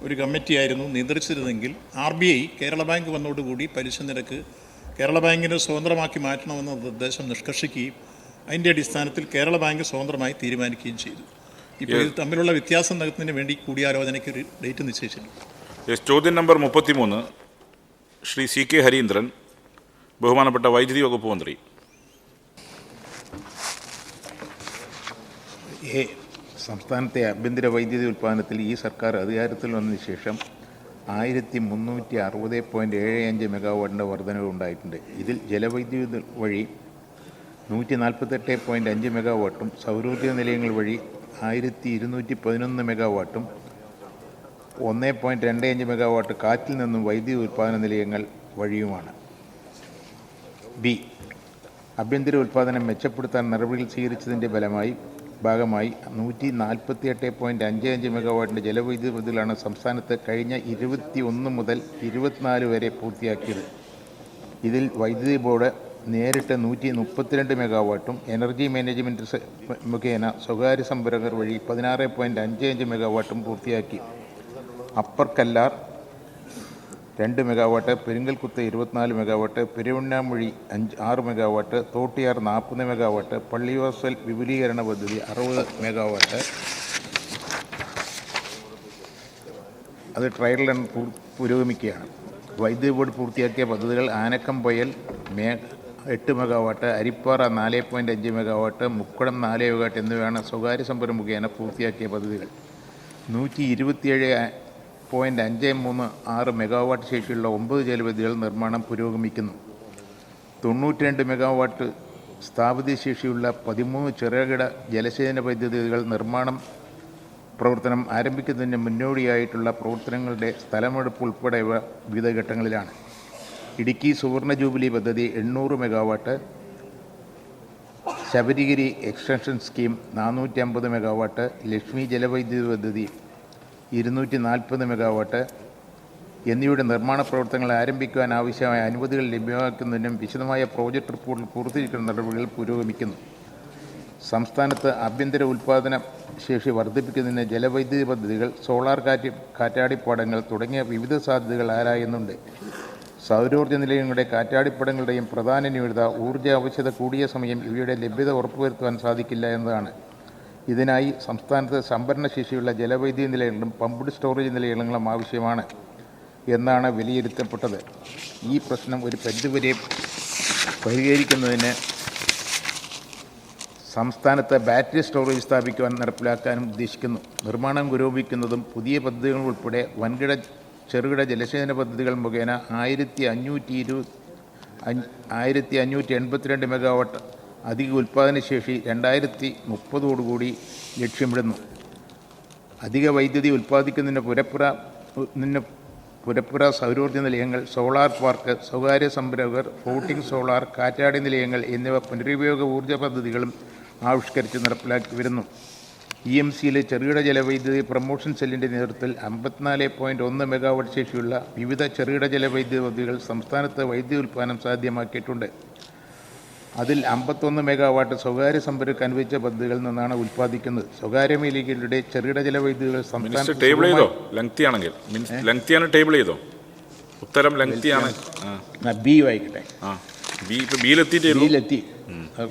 ഒരു കമ്മിറ്റിയായിരുന്നു നിയന്ത്രിച്ചിരുന്നെങ്കിൽ RBI കേരള ബാങ്ക് വന്നതോടുകൂടി പലിശ നിരക്ക് കേരള ബാങ്കിനെ സ്വതന്ത്രമാക്കി മാറ്റണമെന്ന നിർദ്ദേശം നിഷ്കർഷിക്കുകയും അതിൻ്റെ അടിസ്ഥാനത്തിൽ കേരള ബാങ്ക് സ്വതന്ത്രമായി തീരുമാനിക്കുകയും ചെയ്തു. ഇപ്പോൾ ഇത് തമ്മിലുള്ള വ്യത്യാസം നികത്തുന്നതിന് വേണ്ടി കൂടിയാലോചനയ്ക്ക് ഒരു ഡേറ്റ് നിശ്ചയിച്ചിട്ടുണ്ട്. ചോദ്യം നമ്പർ 33 ശ്രീ CK ഹരീന്ദ്രൻ, ബഹുമാനപ്പെട്ട വൈദ്യുതി വകുപ്പ് മന്ത്രി. സംസ്ഥാനത്തെ ആഭ്യന്തര വൈദ്യുതി ഉൽപ്പാദനത്തിൽ ഈ സർക്കാർ അധികാരത്തിൽ വന്നതിന് ശേഷം 1360.75 മെഗാവാട്ടിൻ്റെ വർധനവ് ഉണ്ടായിട്ടുണ്ട്. ഇതിൽ ജലവൈദ്യുതി വഴി 148.5 മെഗാവാട്ടും സൗരോർജ്ജ നിലയങ്ങൾ വഴി 1211 മെഗാവാട്ടും 1.25 മെഗാവാട്ട് കാറ്റിൽ നിന്നും വൈദ്യുതി ഉൽപ്പാദന നിലയങ്ങൾ വഴിയുമാണ്. ബി. ആഭ്യന്തര ഉൽപ്പാദനം മെച്ചപ്പെടുത്താൻ നടപടികൾ സ്വീകരിച്ചതിൻ്റെ ഭാഗമായി 148.55 മെഗാവാട്ടിൻ്റെ ജലവൈദ്യുതി പദ്ധതികളാണ് സംസ്ഥാനത്ത് കഴിഞ്ഞ 21 മുതൽ 24 വരെ പൂർത്തിയാക്കിയത്. ഇതിൽ വൈദ്യുതി ബോർഡ് നേരിട്ട് 132 മെഗാവാട്ടും എനർജി മാനേജ്മെൻറ്റ് മുഖേന സ്വകാര്യ സംരംഭകർ വഴി 16.55 മെഗാവാട്ടും പൂർത്തിയാക്കി. Upper Kallar 2 megawatt, Peringalkuthu 24 megawatt, Peruvannamuzhi 6 megawatt, Thottiyar 40 megawatt, Pallivasal വിപുലീകരണ പദ്ധതി 60 മെഗാവാട്ട്, അത് ട്രയൽ റൺ പുരോഗമിക്കുകയാണ്. വൈദ്യുതി ബോർഡ് പൂർത്തിയാക്കിയ പദ്ധതികൾ ആനക്കം പൊയൽ 8 megawatt, Arippara 4.5 megawatt, Mukkulam 4 megawatt എന്നിവയാണ് സ്വകാര്യ സംരംഭം മുഖേന പൂർത്തിയാക്കിയ പദ്ധതികൾ. 127.536 മെഗാവാട്ട് ശേഷിയുള്ള 9 ജലപദ്ധതികൾ നിർമ്മാണം പുരോഗമിക്കുന്നു. 92 മെഗാവാട്ട് സ്ഥാപിത ശേഷിയുള്ള 13 ചെറുകിട ജലസേചന പദ്ധതികൾ പ്രവർത്തനം ആരംഭിക്കുന്നതിന് മുന്നോടിയായിട്ടുള്ള പ്രവർത്തനങ്ങളുടെ സ്ഥലമെടുപ്പ് ഉൾപ്പെടെയുള്ള വിവിധ ഘട്ടങ്ങളിലാണ്. ഇടുക്കി സുവർണ ജൂബിലി പദ്ധതി 800 megawatt, Sabarigiri extension scheme 450 megawatt, Lakshmi ജലവൈദ്യുതി പദ്ധതി 240 മെഗാവാട്ട് എന്നിവയുടെ നിർമ്മാണ പ്രവർത്തനങ്ങൾ ആരംഭിക്കുവാൻ ആവശ്യമായ അനുമതികൾ ലഭ്യമാക്കുന്നതിനും വിശദമായ പ്രോജക്റ്റ് റിപ്പോർട്ടിൽ പൂർത്തീകരിക്കുന്ന നടപടികൾ പുരോഗമിക്കുന്നു. സംസ്ഥാനത്ത് ആഭ്യന്തര ഉൽപ്പാദന ശേഷി വർദ്ധിപ്പിക്കുന്നതിന് ജലവൈദ്യുതി പദ്ധതികൾ, സോളാർ കാറ്റാടിപ്പാടങ്ങൾ തുടങ്ങിയ വിവിധ സാധ്യതകൾ ആരായുന്നുണ്ട്. സൗരോർജ്ജ നിലയങ്ങളുടെ കാറ്റാടിപ്പടങ്ങളുടെയും പ്രധാന ന്യൂനത ഊർജ്ജ ആവശ്യകത കൂടിയ സമയം ഇവയുടെ ലഭ്യത ഉറപ്പുവരുത്തുവാൻ സാധിക്കില്ല എന്നതാണ്. ഇതിനായി സംസ്ഥാനത്ത് സംഭരണശേഷിയുള്ള ജലവൈദ്യുതി നിലയങ്ങളും പമ്പ്ഡ് സ്റ്റോറേജ് നിലയങ്ങളും ആവശ്യമാണ് എന്നാണ് വിലയിരുത്തപ്പെട്ടത്. ഈ പ്രശ്നം ഒരു പരിധിവരെ പരിഹരിക്കുന്നതിന് സംസ്ഥാനത്ത് ബാറ്ററി സ്റ്റോറേജ് സ്ഥാപിക്കുവാൻ നടപ്പിലാക്കാനും ഉദ്ദേശിക്കുന്നു. നിർമ്മാണം പുരോഗമിക്കുന്നതും പുതിയ പദ്ധതികൾ ഉൾപ്പെടെ വൻകിട ചെറുകിട ജലസേചന പദ്ധതികൾ മുഖേന 1582 മെഗാവാട്ട് അധിക ഉൽപ്പാദനശേഷി 2030 ലക്ഷ്യമിടുന്നു. അധിക വൈദ്യുതി ഉൽപ്പാദിക്കുന്നതിന് പുരപ്പുറ സൗരോർജ്ജ നിലയങ്ങൾ, സോളാർ പാർക്ക്, സ്വകാര്യ സംരംഭകർ, ഫ്ലോട്ടിംഗ് സോളാർ, കാറ്റാടി നിലയങ്ങൾ എന്നിവ പുനരുപയോഗ ഊർജ്ജ പദ്ധതികളും ആവിഷ്കരിച്ച് നടപ്പിലാക്കി വരുന്നു. EMCയിലെ ചെറുകിട ജലവൈദ്യുതി പ്രൊമോഷൻ സെല്ലിൻ്റെ നേതൃത്വത്തിൽ 54.1 മെഗാവാട്ട് ശേഷിയുള്ള വിവിധ ചെറുകിട ജലവൈദ്യുതി പദ്ധതികൾ സംസ്ഥാനത്ത് വൈദ്യുതി ഉൽപ്പാദനം സാധ്യമാക്കിയിട്ടുണ്ട്. അതിൽ 51 മെഗാവാട്ട് സ്വകാര്യ സംരംഭകർക്ക് അനുവദിച്ച പദ്ധതികളിൽ നിന്നാണ് ഉൽപ്പാദിക്കുന്നത്. സ്വകാര്യ മേഖലയുടെ ചെറുകിട ജലവൈദ്യുതികൾ സംസ്ഥാനത്ത് ടേബിൾ ചെയ്തോ? ലെങ്തിയാണെങ്കിൽ ലെങ്തിയാണ് ടേബിൾ ചെയ്തോ? ഉത്തരം ലെങ്തിയാണ്. ബി വായിക്കട്ടെ. ബിയിലെത്തി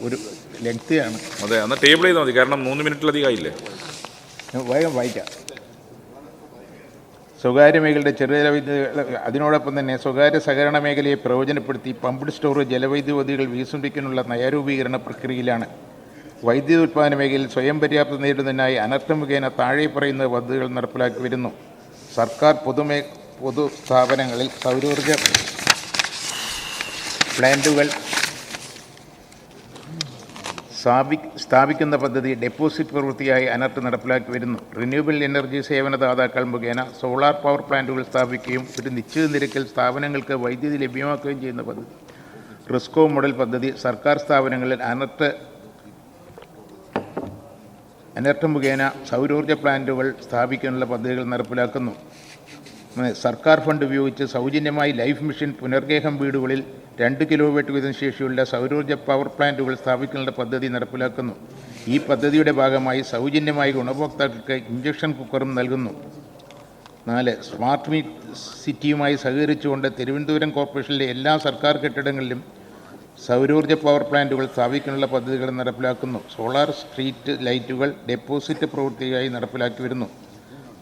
ഒരു ലെങ്തിയാണ്. അതെ, എന്നാൽ ടേബിൾ ചെയ്താൽ മതി, കാരണം 3 മിനിറ്റിലധികം ആയില്ലേ. വേഗം വായിക്കാം. സ്വകാര്യ മേഖലയുടെ ചെറുകിട വൈദ്യുതി, അതിനോടൊപ്പം തന്നെ സ്വകാര്യ സഹകരണ മേഖലയെ പ്രയോജനപ്പെടുത്തി പമ്പ്ഡ് സ്റ്റോറേജ് ജലവൈദ്യുതി പദ്ധതികൾ വികസിപ്പിക്കാനുള്ള നയരൂപീകരണ പ്രക്രിയയിലാണ്. വൈദ്യുതി ഉൽപ്പാദന മേഖലയിൽ സ്വയം പര്യാപ്തത നേടുന്നതിനായി അനർട്ട് മുഖേന താഴെ പറയുന്ന പദ്ധതികൾ നടപ്പിലാക്കി വരുന്നു. സർക്കാർ പൊതു സ്ഥാപനങ്ങളിൽ സൗരോർജ്ജ പ്ലാന്റുകൾ സ്ഥാപിക്കുന്ന പദ്ധതി ഡെപ്പോസിറ്റ് പ്രവൃത്തിയായി അനർട്ട് നടപ്പിലാക്കി വരുന്നു. റിന്യൂവബിൾ എനർജി സേവനദാതാക്കൾ മുഖേന സോളാർ പവർ പ്ലാന്റുകൾ സ്ഥാപിക്കുകയും ഒരു നിശ്ചിത നിരക്കിൽ സ്ഥാപനങ്ങൾക്ക് വൈദ്യുതി ലഭ്യമാക്കുകയും ചെയ്യുന്ന പദ്ധതി റിസ്കോ മോഡൽ പദ്ധതി സർക്കാർ സ്ഥാപനങ്ങളിൽ അനർട്ട് മുഖേന സൗരോർജ്ജ പ്ലാന്റുകൾ സ്ഥാപിക്കാനുള്ള പദ്ധതികൾ നടപ്പിലാക്കുന്നു. സർക്കാർ ഫണ്ട് ഉപയോഗിച്ച് സൗജന്യമായി ലൈഫ് മിഷൻ പുനർഗേഹം വീടുകളിൽ 2 കിലോവാട്ട് വീതം ശേഷിയുള്ള സൗരോർജ്ജ പവർ പ്ലാന്റുകൾ സ്ഥാപിക്കാനുള്ള പദ്ധതി നടപ്പിലാക്കുന്നു. ഈ പദ്ധതിയുടെ ഭാഗമായി സൗജന്യമായി ഗുണഭോക്താക്കൾക്ക് ഇഞ്ചക്ഷൻ കുക്കറും നൽകുന്നു. 4. സ്മാർട്ട് സിറ്റിയുമായി സഹകരിച്ചുകൊണ്ട് തിരുവനന്തപുരം കോർപ്പറേഷനിലെ എല്ലാ സർക്കാർ കെട്ടിടങ്ങളിലും സൗരോർജ്ജ പവർ പ്ലാന്റുകൾ സ്ഥാപിക്കാനുള്ള പദ്ധതികൾ നടപ്പിലാക്കുന്നു. സോളാർ സ്ട്രീറ്റ് ലൈറ്റുകൾ ഡെപ്പോസിറ്റ് പ്രവൃത്തിയായി നടപ്പിലാക്കി വരുന്നു.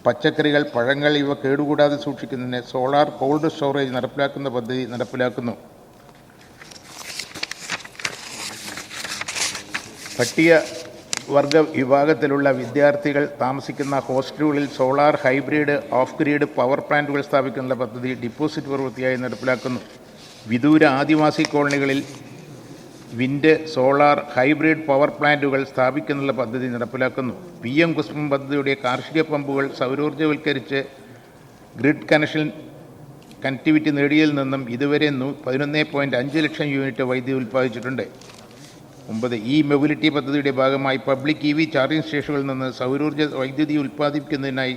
പച്ചക്കറികൾ, പഴങ്ങൾ ഇവ കേടുകൂടാതെ സൂക്ഷിക്കുന്നതിന് സോളാർ കോൾഡ് സ്റ്റോറേജ് നടപ്പിലാക്കുന്ന പദ്ധതി നടപ്പിലാക്കുന്നു. പട്ടികവർഗ വിഭാഗത്തിലുള്ള വിദ്യാർത്ഥികൾ താമസിക്കുന്ന ഹോസ്റ്റലുകളിൽ solar hybrid off grid power പ്ലാന്റുകൾ സ്ഥാപിക്കാനുള്ള പദ്ധതി ഡെപ്പോസിറ്റ് പ്രവൃത്തിയായി നടപ്പിലാക്കുന്നു. വിദൂര ആദിവാസി കോളനികളിൽ വിൻഡ്, സോളാർ, ഹൈബ്രിഡ് പവർ പ്ലാന്റുകൾ സ്ഥാപിക്കാനുള്ള പദ്ധതി നടപ്പിലാക്കുന്നു. PM കുസുമം പദ്ധതിയുടെ കാർഷിക പമ്പുകൾ സൗരോർജ്ജവൽക്കരിച്ച് ഗ്രിഡ് കണക്ടിവിറ്റി നേടിയതിൽ നിന്നും ഇതുവരെ 11.5 ലക്ഷം യൂണിറ്റ് വൈദ്യുതി ഉൽപ്പാദിച്ചിട്ടുണ്ട്. 9. ഈ മൊബിലിറ്റി പദ്ധതിയുടെ ഭാഗമായി പബ്ലിക് EV ചാർജിംഗ് സ്റ്റേഷനുകളിൽ നിന്ന് സൗരോർജ്ജ വൈദ്യുതി ഉൽപ്പാദിപ്പിക്കുന്നതിനായി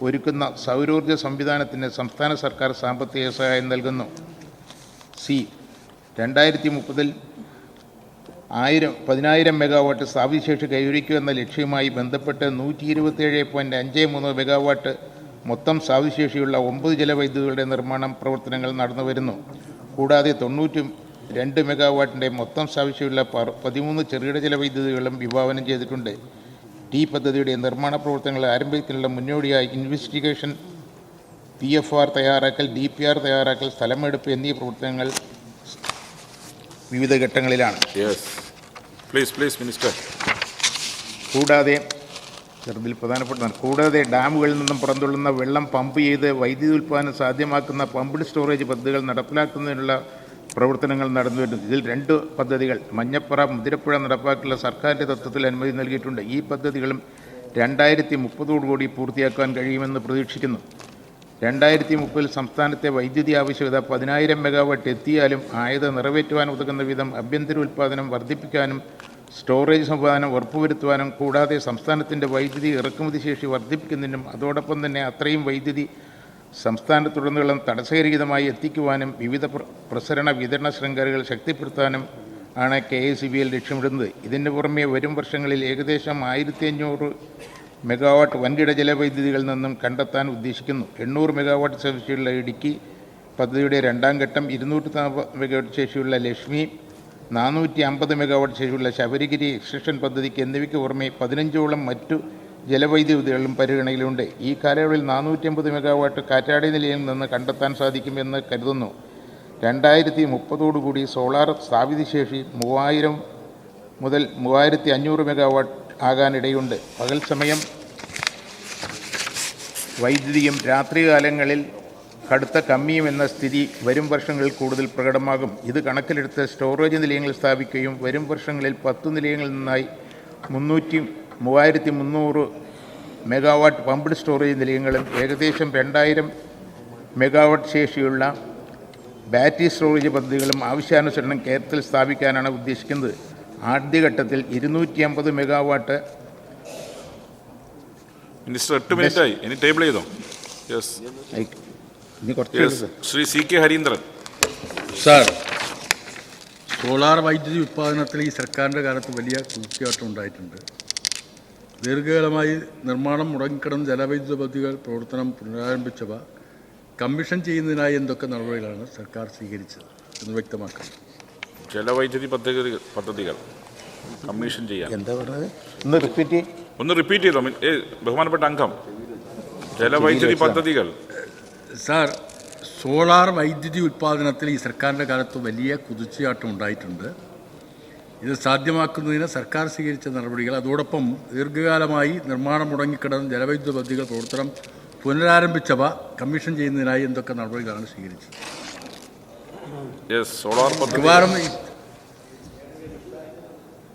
ഒരുക്കുന്ന സൗരോർജ്ജ സംവിധാനത്തിന് സംസ്ഥാന സർക്കാർ സാമ്പത്തിക സഹായം നൽകുന്നു. C. 2030 10,000 മെഗാവാട്ട് സ്ഥാപിതശേഷി കൈവരിക്കുക എന്ന ലക്ഷ്യവുമായി ബന്ധപ്പെട്ട് 127.53 മെഗാവാട്ട് മൊത്തം സ്ഥാപിതശേഷിയുള്ള 9 ജലവൈദ്യുതികളുടെ നിർമ്മാണം പ്രവർത്തനങ്ങൾ നടന്നുവരുന്നു. കൂടാതെ 92 മെഗാവാട്ടിൻ്റെ മൊത്തം സ്ഥാപിതശേഷിയുള്ള 13 ചെറുകിട ജലവൈദ്യുതികളും വിഭാവനം ചെയ്തിട്ടുണ്ട്. ഈ പദ്ധതിയുടെ നിർമ്മാണ പ്രവർത്തനങ്ങൾ ആരംഭിക്കുന്നതിനുള്ള മുന്നോടിയായി ഇൻവെസ്റ്റിഗേഷൻ, PFR തയ്യാറാക്കൽ, DPR തയ്യാറാക്കൽ, സ്ഥലമെടുപ്പ് എന്നീ പ്രവർത്തനങ്ങൾ വിവിധ ഘട്ടങ്ങളിലാണ്. കൂടാതെ ഡാമുകളിൽ നിന്നും പുറന്തള്ളുന്ന വെള്ളം പമ്പ് ചെയ്ത് വൈദ്യുതി ഉൽപ്പാദനം സാധ്യമാക്കുന്ന പമ്പ്ഡ് സ്റ്റോറേജ് പദ്ധതികൾ നടപ്പിലാക്കുന്നതിനുള്ള പ്രവർത്തനങ്ങൾ നടന്നുവരുന്നു. ഇതിൽ 2 പദ്ധതികൾ മഞ്ഞപ്പുറ, മുതിരപ്പുഴ നടപ്പാക്കിയുള്ള സർക്കാരിൻ്റെ തത്വത്തിൽ അനുമതി നൽകിയിട്ടുണ്ട്. ഈ പദ്ധതികളും 2030 പൂർത്തിയാക്കാൻ കഴിയുമെന്ന് പ്രതീക്ഷിക്കുന്നു. 2030 സംസ്ഥാനത്തെ വൈദ്യുതി ആവശ്യകത 10,000 മെഗാവാട്ട് എത്തിയാലും ആയത് നിറവേറ്റുവാൻ ഉതകുന്ന വിധം ആഭ്യന്തര ഉൽപ്പാദനം വർദ്ധിപ്പിക്കാനും സ്റ്റോറേജ് സംവിധാനം ഉറപ്പുവരുത്തുവാനും കൂടാതെ സംസ്ഥാനത്തിൻ്റെ വൈദ്യുതി ഇറക്കുമതി ശേഷി വർദ്ധിപ്പിക്കുന്നതിനും അതോടൊപ്പം തന്നെ അത്രയും വൈദ്യുതി സംസ്ഥാനത്തുടനീളം തടസ്സരഹിതമായി എത്തിക്കുവാനും വിവിധ പ്രസരണ വിതരണ ശൃംഖലകൾ ശക്തിപ്പെടുത്താനും ആണ് KICBL ലക്ഷ്യമിടുന്നത്. ഇതിന് പുറമെ വരും വർഷങ്ങളിൽ ഏകദേശം 1,500 മെഗാവാട്ട് വൻകിട ജലവൈദ്യുതികളിൽ നിന്നും കണ്ടെത്താൻ ഉദ്ദേശിക്കുന്നു. 800 മെഗാവാട്ട് ശേഷിയുള്ള ഇടുക്കി പദ്ധതിയുടെ 2ാം ഘട്ടം, 240 മെഗാവാട്ട് ശേഷിയുള്ള ലക്ഷ്മി, 450 മെഗാവാട്ട് ശേഷിയുള്ള ശബരിഗിരി എക്സ്റ്റൻഷൻ പദ്ധതിക്ക് എന്നിവയ്ക്ക് പുറമെ 15ഓളം മറ്റു ജലവൈദ്യുതികളും പരിഗണനയിലുണ്ട്. ഈ കാലയളവിൽ 450 മെഗാവാട്ട് കാറ്റാടി നിലയിൽ നിന്ന് കണ്ടെത്താൻ സാധിക്കുമെന്ന് കരുതുന്നു. 2030 സോളാർ സ്ഥാപിതശേഷി 3000 മുതൽ 3500 മെഗാവാട്ട് ആകാനിടയുണ്ട്. പകൽ സമയം വൈദ്യുതിയും രാത്രികാലങ്ങളിൽ കടുത്ത കമ്മിയും എന്ന സ്ഥിതി വരും വർഷങ്ങളിൽ കൂടുതൽ പ്രകടമാകും. ഇത് കണക്കിലെടുത്ത് സ്റ്റോറേജ് നിലയങ്ങൾ സ്ഥാപിക്കുകയും വരും വർഷങ്ങളിൽ 10 നിലയങ്ങളിൽ നിന്നായി 3,300 മെഗാവാട്ട് പമ്പ്ഡ് സ്റ്റോറേജ് നിലയങ്ങളും ഏകദേശം 2,000 മെഗാവാട്ട് ശേഷിയുള്ള ബാറ്ററി സ്റ്റോറേജ് പദ്ധതികളും ആവശ്യാനുസരണം കേരളത്തിൽ സ്ഥാപിക്കാനാണ് ഉദ്ദേശിക്കുന്നത്. ആദ്യഘട്ടത്തിൽ 250 മെഗാവാട്ട്. മിനിസ്റ്റർ 8 മിനിറ്റായി, ഇനി ടേബിൾ ചെയ്തോ. Shri CK Harindran. Sir, solar വൈദ്യുതി ഉത്പാദനത്തിൽ ഈ സർക്കാരിൻ്റെ കാലത്ത് വലിയ കുതിച്ചുചാട്ടം ഉണ്ടായിട്ടുണ്ട്. ദീർഘകാലമായി നിർമ്മാണം മുടങ്ങിക്കിടന്ന ജലവൈദ്യുത പദ്ധതികൾ പ്രവർത്തനം പുനരാരംഭിച്ചവ കമ്മീഷൻ ചെയ്യുന്നതിനായി എന്തൊക്കെ നടപടികളാണ് സർക്കാർ സ്വീകരിച്ചത് എന്ന് വ്യക്തമാക്കാം. ജലവൈദ്യുതി പദ്ധതികൾ കമ്മീഷൻ ചെയ്യാൻ എന്താ പറഞ്ഞത്? ഒന്ന് റിപ്പീറ്റ് ചെയ്തോ ബഹുമാനപ്പെട്ട അംഗം. ജലവൈദ്യുതി പദ്ധതികൾ. സാർ, സോളാർ വൈദ്യുതി ഉൽപ്പാദനത്തിൽ ഈ സർക്കാരിൻ്റെ കാലത്ത് വലിയ കുതിച്ചുചാട്ടം ഉണ്ടായിട്ടുണ്ട്. ഇത് സാധ്യമാക്കുന്നതിന് സർക്കാർ സ്വീകരിച്ച നടപടികൾ, അതോടൊപ്പം ദീർഘകാലമായി നിർമ്മാണം മുടങ്ങിക്കിടന്ന ജലവൈദ്യുത പദ്ധതികൾ പ്രവർത്തനം പുനരാരംഭിച്ചവ കമ്മീഷൻ ചെയ്യുന്നതിനായി എന്തൊക്കെ നടപടികളാണ് സ്വീകരിച്ചത്?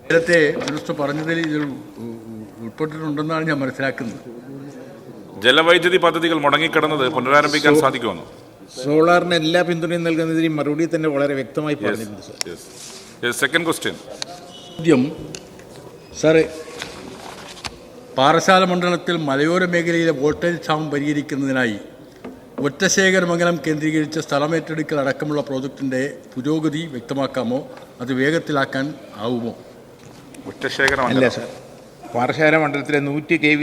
നേരത്തെ മിനിസ്റ്റർ പറഞ്ഞതിൽ ഇതിൽ ഉൾപ്പെട്ടിട്ടുണ്ടെന്നാണ് ഞാൻ മനസ്സിലാക്കുന്നത്. ജലവൈദ്യുതി പദ്ധതികൾ മുടങ്ങിക്കിടന്നത് പുനരാരംഭിക്കാൻ സാധിക്കുമെന്നോ? സോളാറിന് എല്ലാ പിന്തുണയും നൽകുന്നതിന് മറുപടി തന്നെ വളരെ വ്യക്തമായി പറഞ്ഞിട്ടുണ്ട് സാർ. Second question. ചോദ്യം സാറേ, പാറശാല മണ്ഡലത്തിൽ മലയോര മേഖലയിലെ വോൾട്ടേജ് ക്ഷാമം പരിഹരിക്കുന്നതിനായി ഒറ്റശേഖരമംഗലം കേന്ദ്രീകരിച്ച സ്ഥലമേറ്റെടുക്കൽ അടക്കമുള്ള പ്രോജക്റ്റിൻ്റെ പുരോഗതി വ്യക്തമാക്കാമോ? അത് വേഗത്തിലാക്കാൻ ആവുമോ? അല്ല സാർ, പാറശാല മണ്ഡലത്തിലെ 100 kV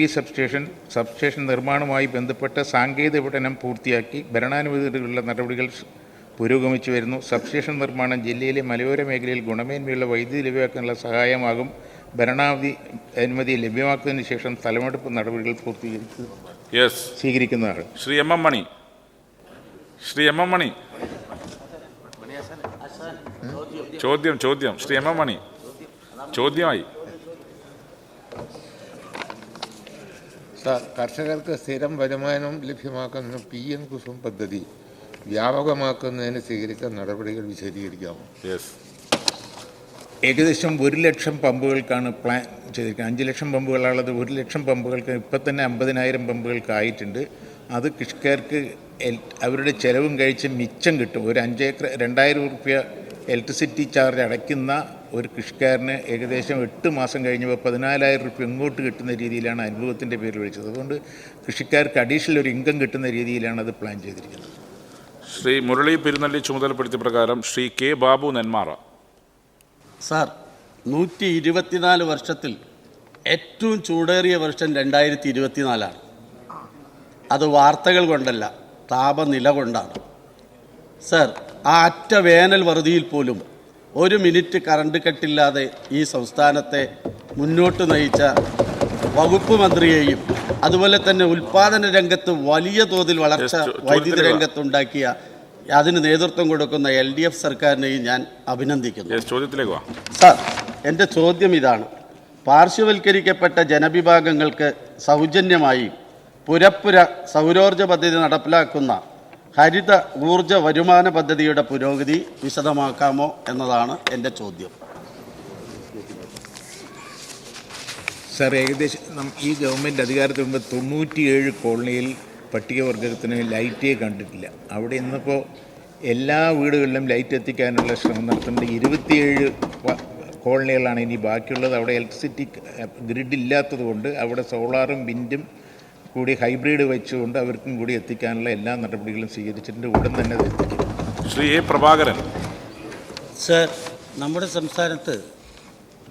സബ്സ്റ്റേഷൻ നിർമ്മാണവുമായി ബന്ധപ്പെട്ട സാങ്കേതിക പഠനം പൂർത്തിയാക്കി ഭരണാനുമതിയുള്ള നടപടികൾ പുരോഗമിച്ചു വരുന്നു. സബ്സ്റ്റേഷൻ നിർമ്മാണം ജില്ലയിലെ മലയോര മേഖലയിൽ ഗുണമേന്മയുള്ള വൈദ്യുതി ലഭ്യമാക്കാനുള്ള സഹായമാകും. അനുമതി ലഭ്യമാക്കുന്നതിന് ശേഷം സ്ഥലമെടുപ്പ് നടപടികൾ സ്വീകരിക്കുന്നതാണ്. ശ്രീ എം എം മണി. ചോദ്യം ശ്രീ എം എം മണി ചോദ്യമായി. സാർ, കർഷകർക്ക് സ്ഥിരം വരുമാനം ലഭ്യമാക്കുന്ന PM കുസും പദ്ധതി വ്യാപകമാക്കുന്നതിന് സ്വീകരിച്ച നടപടികൾ വിശദീകരിക്കാമോ? ഏകദേശം 1 ലക്ഷം പമ്പുകൾക്കാണ് പ്ലാൻ ചെയ്തിരിക്കുന്നത്. 5 ലക്ഷം പമ്പുകളുള്ളത് 1 ലക്ഷം പമ്പുകൾക്ക് ഇപ്പം തന്നെ 50,000 പമ്പുകൾക്കായിട്ടുണ്ട്. അത് കൃഷിക്കാർക്ക് അവരുടെ ചെലവും കഴിച്ച് മിച്ചം കിട്ടും. ഒരു 5 ഏക്കർ 2,000 രൂപ ഇലക്ട്രിസിറ്റി ചാർജ് അടയ്ക്കുന്ന ഒരു കൃഷിക്കാരന് ഏകദേശം 8 മാസം കഴിഞ്ഞപ്പോൾ 14,000 രൂപ ഇങ്ങോട്ട് കിട്ടുന്ന രീതിയിലാണ് അനുഭവത്തിൻ്റെ പേരിൽ വിളിച്ചത്. അതുകൊണ്ട് കൃഷിക്കാർക്ക് അഡീഷണൽ ഒരു ഇൻകം കിട്ടുന്ന രീതിയിലാണ് അത് പ്ലാൻ ചെയ്തിരിക്കുന്നത്. ശ്രീ മുരളി പെരുന്നള്ളി ചുമതലപ്പെടുത്തിയ പ്രകാരം ശ്രീ കെ ബാബു നെന്മാറ. സാർ, 124 വർഷത്തിൽ ഏറ്റവും ചൂടേറിയ വർഷം 2024 അത് വാർത്തകൾ കൊണ്ടല്ല, താപനില കൊണ്ടാണ്. സർ, ആ അറ്റ വേനൽ വറുതിയിൽ പോലും 1 മിനിറ്റ് കറണ്ട് കട്ടില്ലാതെ ഈ സംസ്ഥാനത്തെ മുന്നോട്ട് നയിച്ച വകുപ്പ് മന്ത്രിയെയും അതുപോലെ തന്നെ ഉൽപ്പാദന രംഗത്ത് വലിയ തോതിൽ വളർച്ച വൈദ്യുതി രംഗത്തുണ്ടാക്കിയ അതിന് നേതൃത്വം കൊടുക്കുന്ന LDF സർക്കാരിനെയും ഞാൻ അഭിനന്ദിക്കുന്നു. സാർ, എൻ്റെ ചോദ്യം ഇതാണ്. പാർശ്വവൽക്കരിക്കപ്പെട്ട ജനവിഭാഗങ്ങൾക്ക് സൗജന്യമായി പുരപ്പുര സൗരോർജ്ജ പദ്ധതി നടപ്പിലാക്കുന്ന ഹരിത ഊർജ വരുമാന പദ്ധതിയുടെ പുരോഗതി വിശദമാക്കാമോ എന്നതാണ് എൻ്റെ ചോദ്യം. സാർ, ഏകദേശം ഈ ഗവൺമെൻറ് അധികാരത്തിൽ വരുമ്പോൾ 97 കോളനിയിൽ പട്ടികവർഗത്തിന് ലൈറ്റേ കണ്ടിട്ടില്ല. അവിടെ ഇന്നിപ്പോൾ എല്ലാ വീടുകളിലും ലൈറ്റ് എത്തിക്കാനുള്ള ശ്രമം നടത്തുന്നുണ്ട്. 27 കോളനികളാണ് ഇനി ബാക്കിയുള്ളത്. അവിടെ ഇലക്ട്രിസിറ്റി ഗ്രിഡ് ഇല്ലാത്തത് കൊണ്ട് അവിടെ സോളാറും വിൻഡും കൂടി ഹൈബ്രിഡ് വെച്ചുകൊണ്ട് അവർക്കും കൂടി എത്തിക്കാനുള്ള എല്ലാ നടപടികളും സ്വീകരിച്ചിട്ടുണ്ട്. ഉടൻ തന്നെ അത് എത്തിക്കും. ശ്രീ എ പ്രഭാകരൻ. സർ, നമ്മുടെ സംസ്ഥാനത്ത്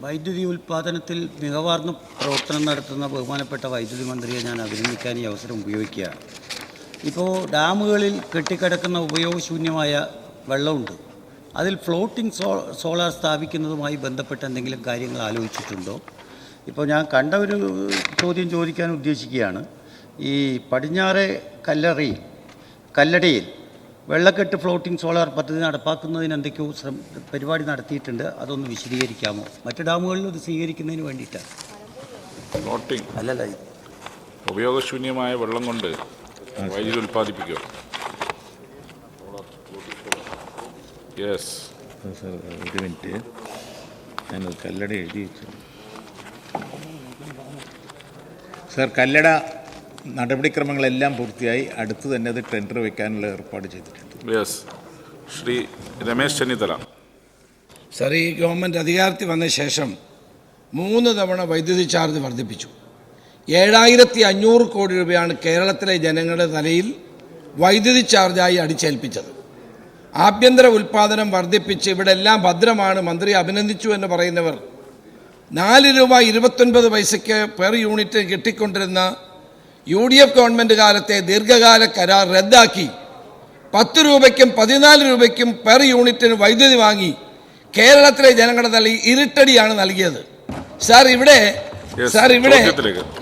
വൈദ്യുതി ഉൽപ്പാദനത്തിൽ മികവാർന്ന പ്രവർത്തനം നടത്തുന്ന ബഹുമാനപ്പെട്ട വൈദ്യുതി മന്ത്രിയെ ഞാൻ അഭിനന്ദിക്കാൻ ഈ അവസരം ഉപയോഗിക്കുകയാണ്. ഇപ്പോൾ ഡാമുകളിൽ കെട്ടിക്കിടക്കുന്ന ഉപയോഗശൂന്യമായ വെള്ളമുണ്ട്. അതിൽ ഫ്ലോട്ടിംഗ് സോളാർ സ്ഥാപിക്കുന്നതുമായി ബന്ധപ്പെട്ട എന്തെങ്കിലും കാര്യങ്ങൾ ആലോചിച്ചിട്ടുണ്ടോ? ഇപ്പോൾ ഞാൻ കണ്ട ഒരു ചോദ്യം ചോദിക്കാൻ ഉദ്ദേശിക്കുകയാണ്. ഈ പടിഞ്ഞാറെ കല്ലടയിൽ വെള്ളക്കെട്ട് ഫ്ലോട്ടിംഗ് സോളാർ പദ്ധതി നടപ്പാക്കുന്നതിന് എന്തൊക്കെയോ പരിപാടി നടത്തിയിട്ടുണ്ട്. അതൊന്ന് വിശദീകരിക്കാമോ? മറ്റ് ഡാമുകളിൽ അത് സ്വീകരിക്കുന്നതിന് വേണ്ടിയിട്ടാണ്. ഫ്ലോട്ടിംഗ് അല്ലല്ല, ഉപയോഗശൂന്യമായ വെള്ളം കൊണ്ട് വൈദ്യുതി ഉൽപ്പാദിപ്പിക്കുക. ഒരു മിനിറ്റ്, ഞാനത് കല്ലട എഴുതി വെച്ചു. സാർ, കല്ലട നടപടിക്രമങ്ങളെല്ലാം പൂർത്തിയായി. അടുത്ത് തന്നെ അത് ടെൻഡർ വയ്ക്കാനുള്ള ഏർപ്പാട് ചെയ്തിട്ടുണ്ട്. ശ്രീ രമേശ് ചെന്നിത്തല. സാർ, ഈ ഗവൺമെൻറ് അധികാരത്തിൽ വന്ന ശേഷം 3 തവണ വൈദ്യുതി ചാർജ് വർദ്ധിപ്പിച്ചു. 7,500 കോടി രൂപയാണ് കേരളത്തിലെ ജനങ്ങളുടെ തലയിൽ വൈദ്യുതി ചാർജായി അടിച്ചേൽപ്പിച്ചത്. ആഭ്യന്തര ഉൽപ്പാദനം വർദ്ധിപ്പിച്ച് ഇവിടെ എല്ലാം ഭദ്രമാണ്, മന്ത്രി അഭിനന്ദിച്ചു എന്ന് പറയുന്നവർ 4 രൂപ 29 പൈസയ്ക്ക് പെർ യൂണിറ്റ് കിട്ടിക്കൊണ്ടിരുന്ന UDF ഗവൺമെൻറ് കാലത്തെ ദീർഘകാല കരാർ റദ്ദാക്കി 10 രൂപയ്ക്കും 14 രൂപയ്ക്കും പെർ യൂണിറ്റിന് വൈദ്യുതി വാങ്ങി കേരളത്തിലെ ജനങ്ങളുടെ തലയിൽ ഇരുട്ടടിയാണ് നൽകിയത്. സാർ,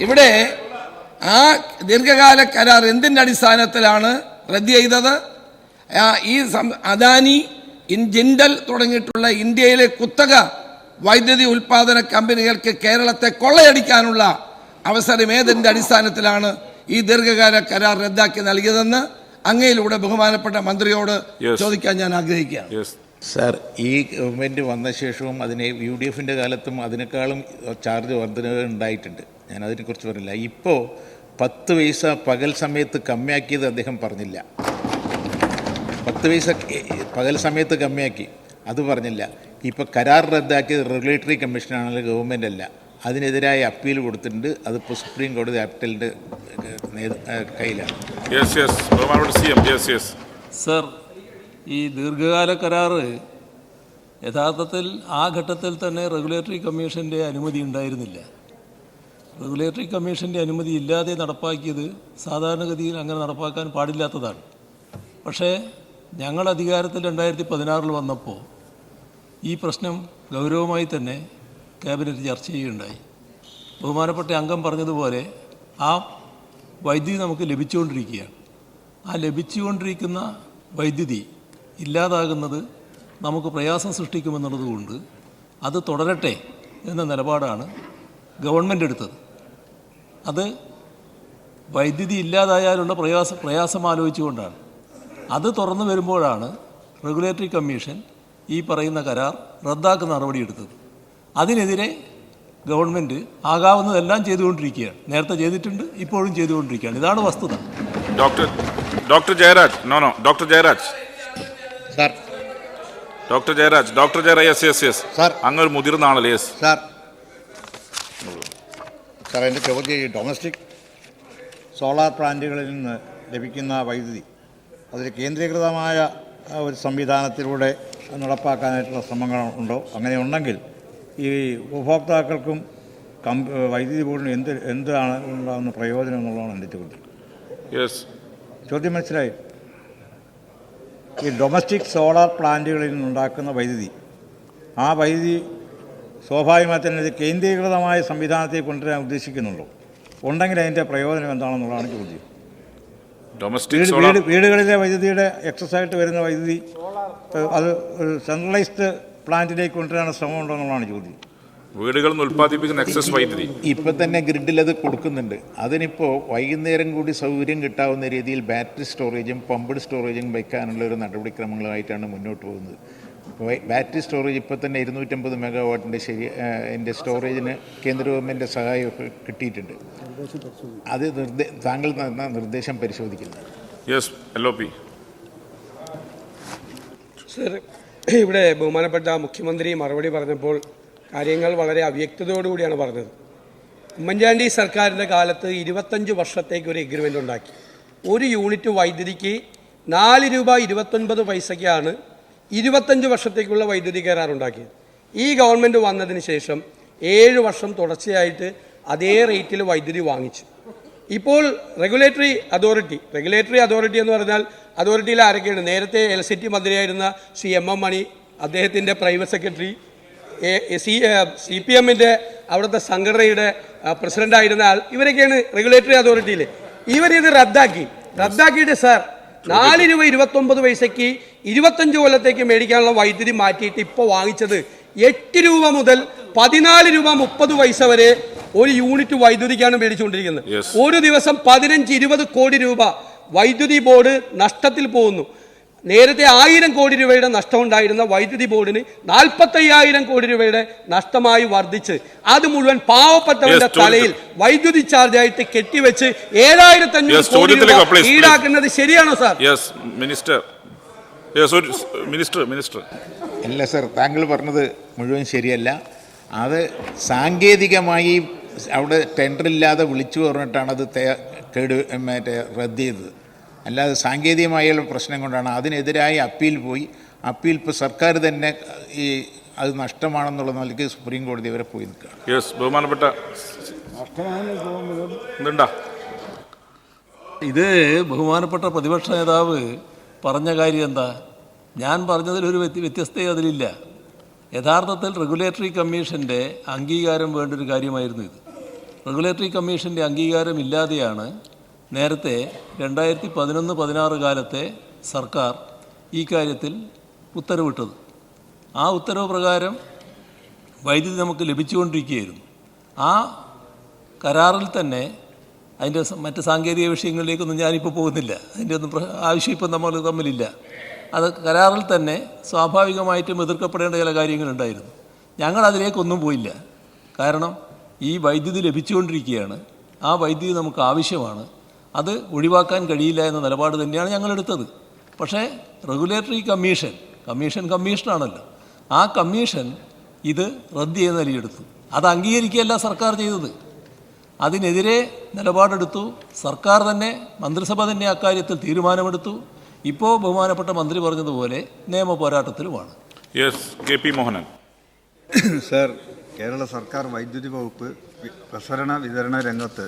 ഇവിടെ ആ ദീർഘകാല കരാർ എന്തിൻ്റെ അടിസ്ഥാനത്തിലാണ് റദ്ദ് ചെയ്തത്? ഈ അദാനി, ജിൻഡൽ തുടങ്ങിയിട്ടുള്ള ഇന്ത്യയിലെ കുത്തക വൈദ്യുതി ഉൽപ്പാദന കമ്പനികൾക്ക് കേരളത്തെ കൊള്ളയടിക്കാനുള്ള അവസരം ഏതിൻ്റെ അടിസ്ഥാനത്തിലാണ് ഈ ദീർഘകാല കരാർ റദ്ദാക്കി നൽകിയതെന്ന് അങ്ങയിലൂടെ ബഹുമാനപ്പെട്ട മന്ത്രിയോട് ചോദിക്കാൻ ഞാൻ ആഗ്രഹിക്കുകയാണ്. സാർ, ഈ ഗവൺമെൻറ് വന്ന ശേഷവും യു ഡി എഫിൻ്റെ കാലത്തും അതിനേക്കാളും ചാർജ് വർധനവ് ഉണ്ടായിട്ടുണ്ട്. ഞാൻ അതിനെക്കുറിച്ച് പറഞ്ഞില്ല. ഇപ്പോൾ 10 പൈസ പകൽ സമയത്ത് കമ്മിയാക്കിയത് അദ്ദേഹം പറഞ്ഞില്ല. 10 പൈസ പകൽ സമയത്ത് കമ്മിയാക്കി അത് പറഞ്ഞില്ല. ഇപ്പോൾ കരാർ റദ്ദാക്കിയത് റെഗുലേറ്ററി കമ്മീഷനാണല്ലോ, ഗവൺമെൻറ് അല്ല. അതിനെതിരായ അപ്പീൽ കൊടുത്തിട്ടുണ്ട്. അതിപ്പോൾ സുപ്രീം കോടതി അപ്പീലിൻ്റെ കയ്യിലാണ്. സർ, ഈ ദീർഘകാല കരാറ് യഥാർത്ഥത്തിൽ ആ ഘട്ടത്തിൽ തന്നെ റെഗുലേറ്ററി കമ്മീഷൻ്റെ അനുമതി ഉണ്ടായിരുന്നില്ല. റെഗുലേറ്ററി കമ്മീഷൻ്റെ അനുമതി ഇല്ലാതെ നടപ്പാക്കിയത് സാധാരണഗതിയിൽ അങ്ങനെ നടപ്പാക്കാൻ പാടില്ലാത്തതാണ്. പക്ഷേ ഞങ്ങൾ അധികാരത്തിൽ 2016 വന്നപ്പോൾ ഈ പ്രശ്നം ഗൗരവമായി തന്നെ ക്യാബിനറ്റ് ചർച്ച ചെയ്യുകയുണ്ടായി. ബഹുമാനപ്പെട്ട അംഗം പറഞ്ഞതുപോലെ ആ വൈദ്യുതി നമുക്ക് ലഭിച്ചുകൊണ്ടിരിക്കുകയാണ്. ആ ലഭിച്ചുകൊണ്ടിരിക്കുന്ന വൈദ്യുതി ഇല്ലാതാകുന്നത് നമുക്ക് പ്രയാസം സൃഷ്ടിക്കുമെന്നുള്ളതുകൊണ്ട് അത് തുടരട്ടെ എന്ന നിലപാടാണ് ഗവൺമെൻറ് എടുത്തത്. അത് വൈദ്യുതി ഇല്ലാതായാലുള്ള പ്രയാസം ആലോചിച്ചുകൊണ്ടാണ്. അത് തുറന്നു വരുമ്പോഴാണ് റെഗുലേറ്ററി കമ്മീഷൻ ഈ പറയുന്ന കരാർ റദ്ദാക്കുന്ന നടപടിയെടുത്തത്. അതിനെതിരെ ഗവൺമെൻറ് ആകാവുന്നതെല്ലാം ചെയ്തുകൊണ്ടിരിക്കുകയാണ്. നേരത്തെ ചെയ്തിട്ടുണ്ട്, ഇപ്പോഴും ചെയ്തുകൊണ്ടിരിക്കുകയാണ്. ഇതാണ് വസ്തുത. ഡോക്ടർ ജയരാജ് സാർ, അങ്ങ് ഒരു മുതിർന്ന ആളല്ലേ? Yes sir. സാർ, എൻ്റെ ചോദ്യം ഈ ഡൊമസ്റ്റിക് സോളാർ പ്ലാന്റുകളിൽ നിന്ന് ലഭിക്കുന്ന വൈദ്യുതി അതിൽ കേന്ദ്രീകൃതമായ ഒരു സംവിധാനത്തിലൂടെ നടപ്പാക്കാനായിട്ടുള്ള ശ്രമങ്ങളുണ്ടോ? അങ്ങനെ ഉണ്ടെങ്കിൽ ഈ ഉപഭോക്താക്കൾക്കും വൈദ്യുതി ബോർഡിനും എന്താണ് ഉണ്ടാകുന്ന പ്രയോജനം എന്നുള്ളതാണ് എൻ്റെ ചോദ്യം. ചോദ്യം മനസ്സിലായി? ഈ ഡൊമസ്റ്റിക് സോളാർ പ്ലാന്റുകളിൽ നിന്നുണ്ടാക്കുന്ന വൈദ്യുതി, ആ വൈദ്യുതി സ്വാഭാവികമായി തന്നെ ഇത് കേന്ദ്രീകൃതമായ സംവിധാനത്തിൽ കൊണ്ടുവരാൻ ഉദ്ദേശിക്കുന്നുണ്ടോ? ഉണ്ടെങ്കിൽ അതിൻ്റെ പ്രയോജനം എന്താണെന്നുള്ളതാണ് ചോദ്യം. വീടുകളിലെ വൈദ്യുതിയുടെ എക്സസായിട്ട് വരുന്ന വൈദ്യുതി അത് ഒരു സെൻട്രലൈസ്ഡ് പ്ലാന്റിലേക്ക് കൊണ്ടുവരാനുള്ള ശ്രമം ഉണ്ടോ എന്നുള്ളതാണ് ചോദ്യം. വീടുകളിൽ നിന്ന് ഉൽപ്പാദിപ്പിക്കുന്ന എക്സസ് വൈദ്യുതി ഇപ്പം തന്നെ ഗ്രിഡിൽ അത് കൊടുക്കുന്നുണ്ട്. അതിനിപ്പോൾ വൈകുന്നേരം കൂടി സൗകര്യം കിട്ടാവുന്ന രീതിയിൽ ബാറ്ററി സ്റ്റോറേജും പമ്പ്ഡ് സ്റ്റോറേജും വയ്ക്കാനുള്ള ഒരു നടപടിക്രമങ്ങളായിട്ടാണ് മുന്നോട്ട് പോകുന്നത്. ബാറ്ററി സ്റ്റോറേജ് ഇപ്പോൾ തന്നെ 250 മെഗാവാട്ടിൻ്റെ എൻ്റെ സ്റ്റോറേജിന് കേന്ദ്ര ഗവൺമെൻറ് സഹായമൊക്കെ കിട്ടിയിട്ടുണ്ട്. അത് താങ്കൾ തന്ന നിർദ്ദേശം പരിശോധിക്കുന്നത്. സർ, ഇവിടെ ബഹുമാനപ്പെട്ട മുഖ്യമന്ത്രി മറുപടി പറഞ്ഞപ്പോൾ കാര്യങ്ങൾ വളരെ അവ്യക്തതയോടുകൂടിയാണ് പറഞ്ഞത്. ഉമ്മൻചാണ്ടി സർക്കാരിൻ്റെ കാലത്ത് 25 വർഷത്തേക്ക് ഒരു എഗ്രിമെൻ്റ് ഉണ്ടാക്കി. ഒരു യൂണിറ്റ് വൈദ്യുതിക്ക് 4 രൂപ 29 പൈസയ്ക്കാണ് 25 വർഷത്തേക്കുള്ള വൈദ്യുതി കരാറുണ്ടാക്കിയത്. ഈ ഗവൺമെൻറ് വന്നതിന് ശേഷം 7 വർഷം തുടർച്ചയായിട്ട് അതേ റേറ്റിൽ വൈദ്യുതി വാങ്ങിച്ചു. ഇപ്പോൾ റെഗുലേറ്ററി അതോറിറ്റി എന്ന് പറഞ്ഞാൽ അതോറിറ്റിയിൽ ആരൊക്കെയാണ്? നേരത്തെ ഇലക്ട്രിസിറ്റി മന്ത്രിയായിരുന്ന ശ്രീ MM മണി, അദ്ദേഹത്തിൻ്റെ പ്രൈവറ്റ് സെക്രട്ടറി, CPM-ൻ്റെ അവിടുത്തെ സംഘടനയുടെ പ്രസിഡൻ്റായിരുന്ന ആൾ, ഇവരൊക്കെയാണ് റെഗുലേറ്ററി അതോറിറ്റിയിൽ. ഇവരിത് റദ്ദാക്കിയിട്ട് സാർ 4 രൂപ 29 പൈസയ്ക്ക് 25 കൊല്ലത്തേക്ക് മേടിക്കാനുള്ള വൈദ്യുതി മാറ്റിയിട്ട് ഇപ്പോൾ വാങ്ങിച്ചത് 8 രൂപ മുതൽ 14 രൂപ 30 പൈസ വരെ ഒരു യൂണിറ്റ് വൈദ്യുതിക്കാണ് മേടിച്ചുകൊണ്ടിരിക്കുന്നത്. ഒരു ദിവസം 15-20 കോടി രൂപ വൈദ്യുതി ബോർഡ് നഷ്ടത്തിൽ പോകുന്നു. നേരത്തെ 1000 കോടി രൂപയുടെ നഷ്ടമുണ്ടായിരുന്ന വൈദ്യുതി ബോർഡിന് 45,000 കോടി രൂപയുടെ നഷ്ടമായി വർദ്ധിച്ച് അത് മുഴുവൻ പാവപ്പെട്ടവരുടെ തലയിൽ വൈദ്യുതി ചാർജായിട്ട് കെട്ടിവെച്ച് 7,500 കോടി രൂപ ഈടാക്കുന്നത് ശരിയാണോ സാർ? അല്ല സർ, താങ്കൾ പറഞ്ഞത് മുഴുവൻ ശരിയല്ല. അത് സാങ്കേതികമായി അവിടെ ടെൻഡറില്ലാതെ വിളിച്ചു പറഞ്ഞിട്ടാണ് അത് റദ്ദ് ചെയ്തത്. അല്ലാതെ സാങ്കേതികമായുള്ള പ്രശ്നം കൊണ്ടാണ്. അതിനെതിരായി അപ്പീൽ പോയി. അപ്പീൽ ഇപ്പോൾ സർക്കാർ തന്നെ അത് നഷ്ടമാണെന്നുള്ള നിലയ്ക്ക് സുപ്രീം കോടതി വരെ പോയി നിൽക്കുകയാണ്. ഇത് ബഹുമാനപ്പെട്ട പ്രതിപക്ഷ നേതാവ് പറഞ്ഞ കാര്യം എന്താ? ഞാൻ പറഞ്ഞതിലൊരു വ്യത്യസ്തത അതിലില്ല. യഥാർത്ഥത്തിൽ റെഗുലേറ്ററി കമ്മീഷൻ്റെ അംഗീകാരം വേണ്ടൊരു കാര്യമായിരുന്നു ഇത്. റെഗുലേറ്ററി കമ്മീഷൻ്റെ അംഗീകാരം ഇല്ലാതെയാണ് നേരത്തെ 2011-16 കാലത്തെ സർക്കാർ ഈ കാര്യത്തിൽ ഉത്തരവിട്ടത്. ആ ഉത്തരവ് പ്രകാരം വൈദ്യുതി നമുക്ക് ലഭിച്ചുകൊണ്ടിരിക്കുകയായിരുന്നു. ആ കരാറിൽ തന്നെ അതിൻ്റെ മറ്റ് സാങ്കേതിക വിഷയങ്ങളിലേക്കൊന്നും ഞാനിപ്പോൾ പോകുന്നില്ല. അതിൻ്റെ ഒന്നും ആവശ്യം ഇപ്പം നമ്മൾ തമ്മിലില്ല. അത് കരാറിൽ തന്നെ സ്വാഭാവികമായിട്ടും എതിർക്കപ്പെടേണ്ട ചില കാര്യങ്ങളുണ്ടായിരുന്നു. ഞങ്ങൾ അതിലേക്കൊന്നും പോയില്ല. കാരണം ഈ വൈദ്യുതി ലഭിച്ചുകൊണ്ടിരിക്കുകയാണ്, ആ വൈദ്യുതി നമുക്ക് ആവശ്യമാണ്, അത് ഒഴിവാക്കാൻ കഴിയില്ല എന്ന നിലപാട് തന്നെയാണ് ഞങ്ങളെടുത്തത്. പക്ഷേ റെഗുലേറ്ററി കമ്മീഷനാണല്ലോ, ആ കമ്മീഷൻ ഇത് റദ്ദ് ചെയ്യുന്ന നിലയെടുത്തു. അത് അംഗീകരിക്കുകയല്ല സർക്കാർ ചെയ്തത്, അതിനെതിരെ നിലപാടെടുത്തു. സർക്കാർ തന്നെ, മന്ത്രിസഭ തന്നെ അക്കാര്യത്തിൽ തീരുമാനമെടുത്തു. ഇപ്പോൾ ബഹുമാനപ്പെട്ട മന്ത്രി പറഞ്ഞതുപോലെ നിയമ പോരാട്ടത്തിലുമാണ്. കെ.പി. മോഹനൻ. സർ, കേരള സർക്കാർ വൈദ്യുതി വകുപ്പ് പ്രസരണ വിതരണ രംഗത്ത്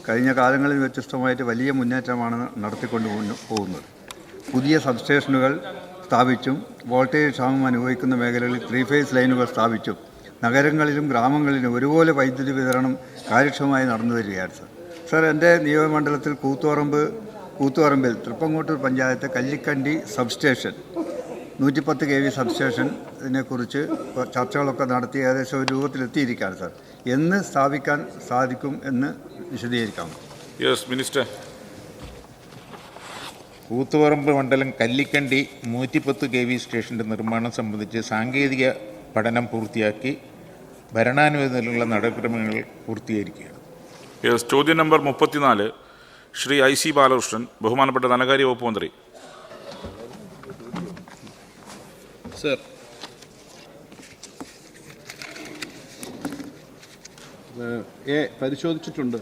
കഴിഞ്ഞ കാലങ്ങളിൽ വ്യത്യസ്തമായിട്ട് വലിയ മുന്നേറ്റമാണ് നടത്തിക്കൊണ്ട് പോകുന്നത്. പുതിയ സബ്സ്റ്റേഷനുകൾ സ്ഥാപിച്ചും വോൾട്ടേജ് ക്ഷാമം അനുഭവിക്കുന്ന മേഖലകളിൽ 3 ഫേസ് ലൈനുകൾ സ്ഥാപിച്ചും നഗരങ്ങളിലും ഗ്രാമങ്ങളിലും ഒരുപോലെ വൈദ്യുതി വിതരണം കാര്യക്ഷമമായി നടന്നു വരികയാണ് സർ. എൻ്റെ നിയോജകമണ്ഡലത്തിൽ കൂത്തുപറമ്പിൽ Thrippangottur panchayat Kallikkandi substation 110 kV substation ഇതിനെക്കുറിച്ച് ചർച്ചകളൊക്കെ നടത്തി ഏകദേശം ഒരു രൂപത്തിലെത്തിയിരിക്കുകയാണ് സർ. എന്ന് സ്ഥാപിക്കാൻ സാധിക്കും എന്ന് വിശദീകരിക്കാം. മിനിസ്റ്റർ. കൂത്തുപറമ്പ് മണ്ഡലം കല്ലിക്കണ്ടി 110 kV സ്റ്റേഷൻ്റെ നിർമ്മാണം സംബന്ധിച്ച് സാങ്കേതിക പഠനം പൂർത്തിയാക്കി ഭരണാനുമതിയിലുള്ള നടപടിക്രമങ്ങൾ പൂർത്തീകരിക്കുകയാണ്. ചോദ്യം നമ്പർ 34 ശ്രീ IC ബാലകൃഷ്ണൻ, ബഹുമാനപ്പെട്ട ധനകാര്യ വകുപ്പ് മന്ത്രി. സർ, പരിശോധിച്ചിട്ടുണ്ട്,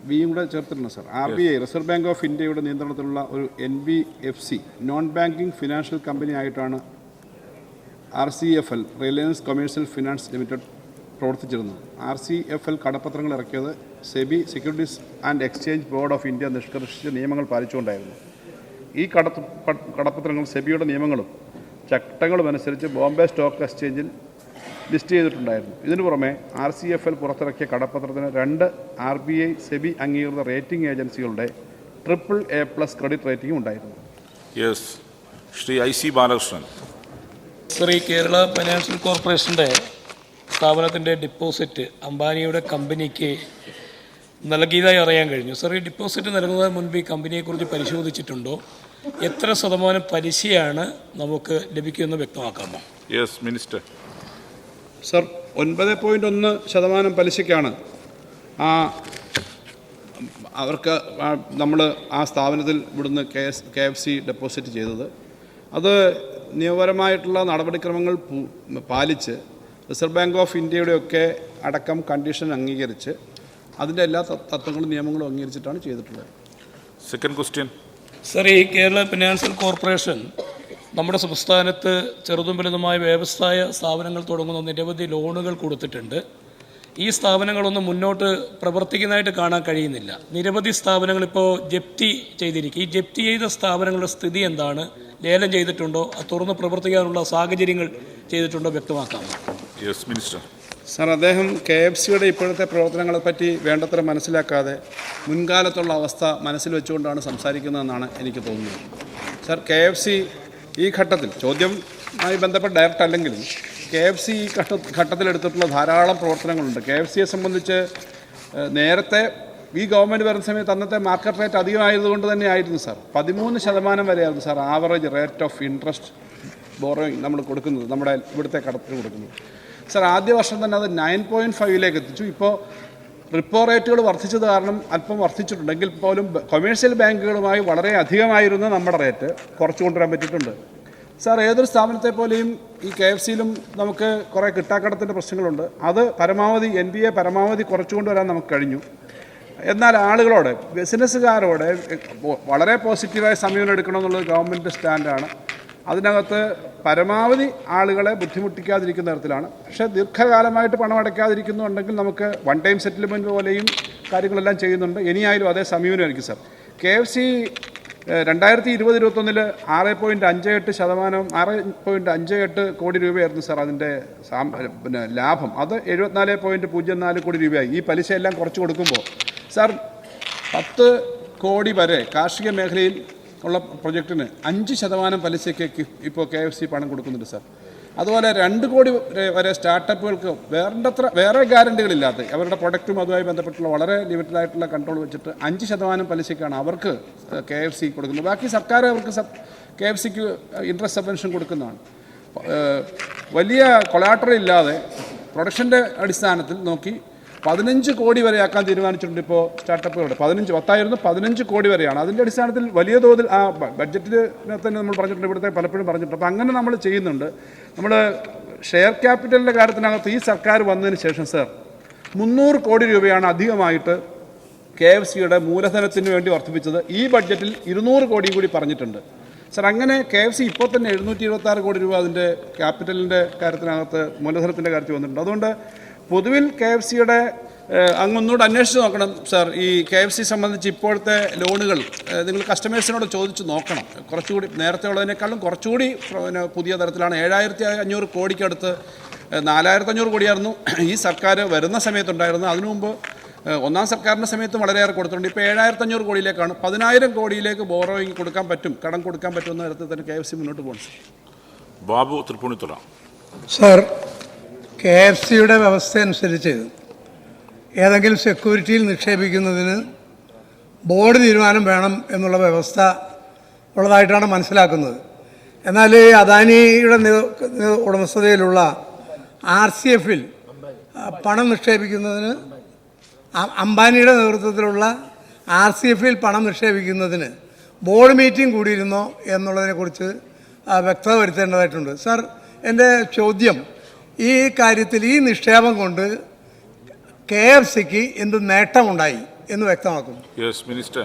ബിയും കൂടെ ചേർത്തിട്ടുണ്ട് sir. RBI reserve bank of ഇന്ത്യയുടെ നിയന്ത്രണത്തിലുള്ള ഒരു NBFC non banking financial company ആയിട്ടാണ് RCFL Reliance commercial finance limited പ്രവർത്തിച്ചിരുന്നത്. RCFL കടപ്പത്രങ്ങൾ ഇറക്കിയത് SEBI securities and exchange board of India നിഷ്കർഷിച്ച നിയമങ്ങൾ പാലിച്ചുകൊണ്ടായിരുന്നു. ഈ കടപ്പത്രങ്ങൾ സെബിയുടെ നിയമങ്ങളും ചട്ടങ്ങളും അനുസരിച്ച് ബോംബെ സ്റ്റോക്ക് എക്സ്ചേഞ്ചിൽ ലിസ്റ്റ് ചെയ്തിട്ടുണ്ടായിരുന്നു. ഇതിനു പുറമെ RCFL പുറത്തിറക്കിയ കടപ്പത്രത്തിന് 2 RBI സെബി അംഗീകൃത റേറ്റിംഗ് ഏജൻസികളുടെ AAA+ ക്രെഡിറ്റ് റേറ്റിംഗും ഉണ്ടായിരുന്നു. ശ്രീ IC ബാലകൃഷ്ണൻ. സർ, ഈ കേരള ഫൈനാൻഷ്യൽ കോർപ്പറേഷൻ്റെ സ്ഥാപനത്തിൻ്റെ ഡിപ്പോസിറ്റ് അംബാനിയുടെ കമ്പനിക്ക് നൽകിയതായി അറിയാൻ കഴിഞ്ഞു. സർ, ഈ ഡിപ്പോസിറ്റ് നൽകുന്നതിന് മുൻപ് ഈ കമ്പനിയെക്കുറിച്ച് പരിശോധിച്ചിട്ടുണ്ടോ? എത്ര ശതമാനം പലിശയാണ് നമുക്ക് ലഭിക്കുമെന്ന് വ്യക്തമാക്കാമോ? മിനിസ്റ്റർ. സർ, 9.1% പലിശയ്ക്കാണ് അവർക്ക് നമ്മൾ ആ സ്ഥാപനത്തിൽ ഇവിടുന്ന് KFC ഡെപ്പോസിറ്റ് ചെയ്തത്. അത് നിയമപരമായിട്ടുള്ള നടപടിക്രമങ്ങൾ പാലിച്ച് റിസർവ് ബാങ്ക് ഓഫ് ഇന്ത്യയുടെയൊക്കെ അടക്കം കണ്ടീഷൻ അംഗീകരിച്ച് അതിൻ്റെ എല്ലാ തത്വങ്ങളും നിയമങ്ങളും അംഗീകരിച്ചിട്ടാണ് ചെയ്തിട്ടുള്ളത്. Second question. സർ, ഈ കേരള ഫിനാൻഷ്യൽ കോർപ്പറേഷൻ നമ്മുടെ സംസ്ഥാനത്ത് ചെറുതും വലുതുമായ വ്യവസായ സ്ഥാപനങ്ങൾ തുടങ്ങുന്ന നിരവധി ലോണുകൾ കൊടുത്തിട്ടുണ്ട്. ഈ സ്ഥാപനങ്ങളൊന്നും മുന്നോട്ട് പ്രവർത്തിക്കുന്നതായിട്ട് കാണാൻ കഴിയുന്നില്ല. നിരവധി സ്ഥാപനങ്ങൾ ഇപ്പോൾ ജപ്തി ചെയ്തിരിക്കും. ഈ ജപ്തി ചെയ്ത സ്ഥാപനങ്ങളുടെ സ്ഥിതി എന്താണ്? ലേലം ചെയ്തിട്ടുണ്ടോ? അത് തുറന്ന് പ്രവർത്തിക്കാനുള്ള സാഹചര്യങ്ങൾ ചെയ്തിട്ടുണ്ടോ? വ്യക്തമാക്കാമോ? മിനിസ്റ്റർ. സാർ, അദ്ദേഹം KFCയുടെ ഇപ്പോഴത്തെ പ്രവർത്തനങ്ങളെപ്പറ്റി വേണ്ടത്ര മനസ്സിലാക്കാതെ മുൻകാലത്തുള്ള അവസ്ഥ മനസ്സിൽ വെച്ചുകൊണ്ടാണ് സംസാരിക്കുന്നതെന്നാണ് എനിക്ക് തോന്നുന്നത്. സാർ, KFC ഈ ഘട്ടത്തിൽ ചോദ്യവുമായി ബന്ധപ്പെട്ട് ഡയറക്റ്റ് അല്ലെങ്കിലും KFC ഈ ഘട്ടത്തിലെടുത്തിട്ടുള്ള ധാരാളം പ്രവർത്തനങ്ങളുണ്ട്. KFCയെ സംബന്ധിച്ച് നേരത്തെ ഈ ഗവൺമെൻറ് വരുന്ന സമയത്ത് അന്നത്തെ മാർക്കറ്റ് റേറ്റ് അധികമായതുകൊണ്ട് തന്നെ ആയിരുന്നു സാർ. 13% വരെയായിരുന്നു sir average rate of interest borrowing നമ്മൾ കൊടുക്കുന്നത്, നമ്മുടെ ഇവിടുത്തെ കടത്തിന് കൊടുക്കുന്നത്. സാർ, ആദ്യ വർഷം തന്നെ അത് 9.5 എത്തിച്ചു. ഇപ്പോൾ റിപ്പോ റേറ്റുകൾ വർദ്ധിച്ചത് കാരണം അല്പം വർദ്ധിച്ചിട്ടുണ്ടെങ്കിൽ പോലും കൊമേഴ്ഷ്യൽ ബാങ്കുകളുമായി വളരെ അധികമായിരുന്ന നമ്മുടെ റേറ്റ് കുറച്ച് കൊണ്ടുവരാൻ പറ്റിയിട്ടുണ്ട്. സാർ, ഏതൊരു സ്ഥാപനത്തെ പോലെയും ഈ KFCയിലും നമുക്ക് കുറേ കിട്ടാക്കടത്തിൻ്റെ പ്രശ്നങ്ങളുണ്ട്. അത് പരമാവധി NPA പരമാവധി കുറച്ചു കൊണ്ടുവരാൻ നമുക്ക് കഴിഞ്ഞു. എന്നാൽ ആളുകളോട്, ബിസിനസ്സുകാരോട് വളരെ പോസിറ്റീവായ സമീപനം എടുക്കണമെന്നുള്ളത് ഗവൺമെൻറ് സ്റ്റാൻഡാണ്. അതിനകത്ത് പരമാവധി ആളുകളെ ബുദ്ധിമുട്ടിക്കാതിരിക്കുന്ന തരത്തിലാണ്. പക്ഷേ ദീർഘകാലമായിട്ട് പണം അടയ്ക്കാതിരിക്കുന്നുണ്ടെങ്കിൽ നമുക്ക് വൺ ടൈം സെറ്റിൽമെൻറ്റ് പോലെയും കാര്യങ്ങളെല്ലാം ചെയ്യുന്നുണ്ട്. ഇനിയായാലും അതേ സമീപനമായിരിക്കും സാർ. KFC 2020-21 6.58 കോടി രൂപയായിരുന്നു സാർ അതിൻ്റെ ലാഭം. അത് 74.04 കോടി രൂപയായി. ഈ പലിശ എല്ലാം കുറച്ച് കൊടുക്കുമ്പോൾ സാർ 10 കോടി വരെ കാർഷിക മേഖലയിൽ ഉള്ള പ്രൊജക്റ്റിന് 5% പലിശയ്ക്ക് ഇപ്പോൾ KFC പണം കൊടുക്കുന്നുണ്ട് സാർ. അതുപോലെ 2 കോടി വരെ സ്റ്റാർട്ടപ്പുകൾക്ക് വേറെ ഗ്യാരണ്ടികളില്ലാത്ത അവരുടെ പ്രൊഡക്റ്റും അതുമായി ബന്ധപ്പെട്ടുള്ള വളരെ ലിമിറ്റഡ് ആയിട്ടുള്ള കൺട്രോൾ വെച്ചിട്ട് 5% പലിശയ്ക്കാണ് അവർക്ക് KFC കൊടുക്കുന്നത്. ബാക്കി സർക്കാർ അവർക്ക് KFCക്ക് ഇൻട്രസ്റ്റ് സബ്വെൻഷൻ കൊടുക്കുന്നതാണ്. വലിയ കൊളാട്ടറൽ ഇല്ലാതെ പ്രൊഡക്ഷൻ്റെ അടിസ്ഥാനത്തിൽ നോക്കി 15 കോടി വരെ ആക്കാൻ തീരുമാനിച്ചിട്ടുണ്ട് ഇപ്പോൾ സ്റ്റാർട്ടപ്പുകളുടെ. 15 കോടി വരെയാണ്. അതിൻ്റെ അടിസ്ഥാനത്തിൽ വലിയ തോതിൽ ആ ബഡ്ജറ്റിനകത്ത് തന്നെ നമ്മൾ പറഞ്ഞിട്ടുണ്ട്, ഇവിടുത്തെ പലപ്പോഴും പറഞ്ഞിട്ടുണ്ട്. അപ്പോൾ അങ്ങനെ നമ്മൾ ചെയ്യുന്നുണ്ട്. നമ്മൾ ഷെയർ ക്യാപിറ്റലിൻ്റെ കാര്യത്തിനകത്ത് ഈ സർക്കാർ വന്നതിന് ശേഷം സർ 300 കോടി രൂപയാണ് അധികമായിട്ട് KFCയുടെ മൂലധനത്തിന് വേണ്ടി വർദ്ധിപ്പിച്ചത്. ഈ ബഡ്ജറ്റിൽ 200 കോടിയും കൂടി പറഞ്ഞിട്ടുണ്ട് സർ. അങ്ങനെ KFC ഇപ്പോൾ തന്നെ 726 കോടി രൂപ അതിൻ്റെ ക്യാപിറ്റലിൻ്റെ കാര്യത്തിനകത്ത് മൂലധനത്തിൻ്റെ കാര്യത്തിൽ വന്നിട്ടുണ്ട്. അതുകൊണ്ട് പൊതുവിൽ KFCയുടെ അങ്ങൊന്നുകൂടെ അന്വേഷിച്ച് നോക്കണം സാർ. ഈ KFC സംബന്ധിച്ച് ഇപ്പോഴത്തെ ലോണുകൾ നിങ്ങൾ കസ്റ്റമേഴ്സിനോട് ചോദിച്ച് നോക്കണം. കുറച്ചുകൂടി നേരത്തെ ഉള്ളതിനേക്കാളും കുറച്ചുകൂടി പുതിയ തരത്തിലാണ്. 7500 കോടിക്കടുത്ത് 4500 കോടിയായിരുന്നു ഈ സർക്കാർ വരുന്ന സമയത്തുണ്ടായിരുന്നു. അതിനു മുമ്പ് ഒന്നാം സർക്കാരിൻ്റെ സമയത്ത് വളരെയേറെ കൊടുത്തിട്ടുണ്ട്. ഇപ്പോൾ 7500 കോടിയിലേക്കാണ്. 10000 കോടിയിലേക്ക് ബോറോയിങ് കൊടുക്കാൻ പറ്റും, കടം കൊടുക്കാൻ പറ്റുമെന്ന തരത്തിൽ തന്നെ KFC മുന്നോട്ട് പോകുന്നു. ബാബു തൃപ്പൂണിത്തുറ. സാർ, KFCയുടെ വ്യവസ്ഥ അനുസരിച്ച് ഏതെങ്കിലും സെക്യൂരിറ്റിയിൽ നിക്ഷേപിക്കുന്നതിന് ബോർഡ് തീരുമാനം വേണം എന്നുള്ള വ്യവസ്ഥ ഉള്ളതായിട്ടാണ് മനസ്സിലാക്കുന്നത്. എന്നാൽ അദാനിയുടെ ഉടമസ്ഥതയിലുള്ള RCFൽ പണം നിക്ഷേപിക്കുന്നതിന്, അംബാനിയുടെ നേതൃത്വത്തിലുള്ള RCFൽ പണം നിക്ഷേപിക്കുന്നതിന് ബോർഡ് മീറ്റിംഗ് കൂടിയിരുന്നോ എന്നുള്ളതിനെക്കുറിച്ച് വ്യക്തത വരുത്തേണ്ടതായിട്ടുണ്ട്. സാർ, എൻ്റെ ചോദ്യം ഈ കാര്യത്തിൽ ഈ നിക്ഷേപം കൊണ്ട് KFCക്ക് എന്ത് നേട്ടമുണ്ടായി എന്ന് വ്യക്തമാക്കുന്നു. Yes minister.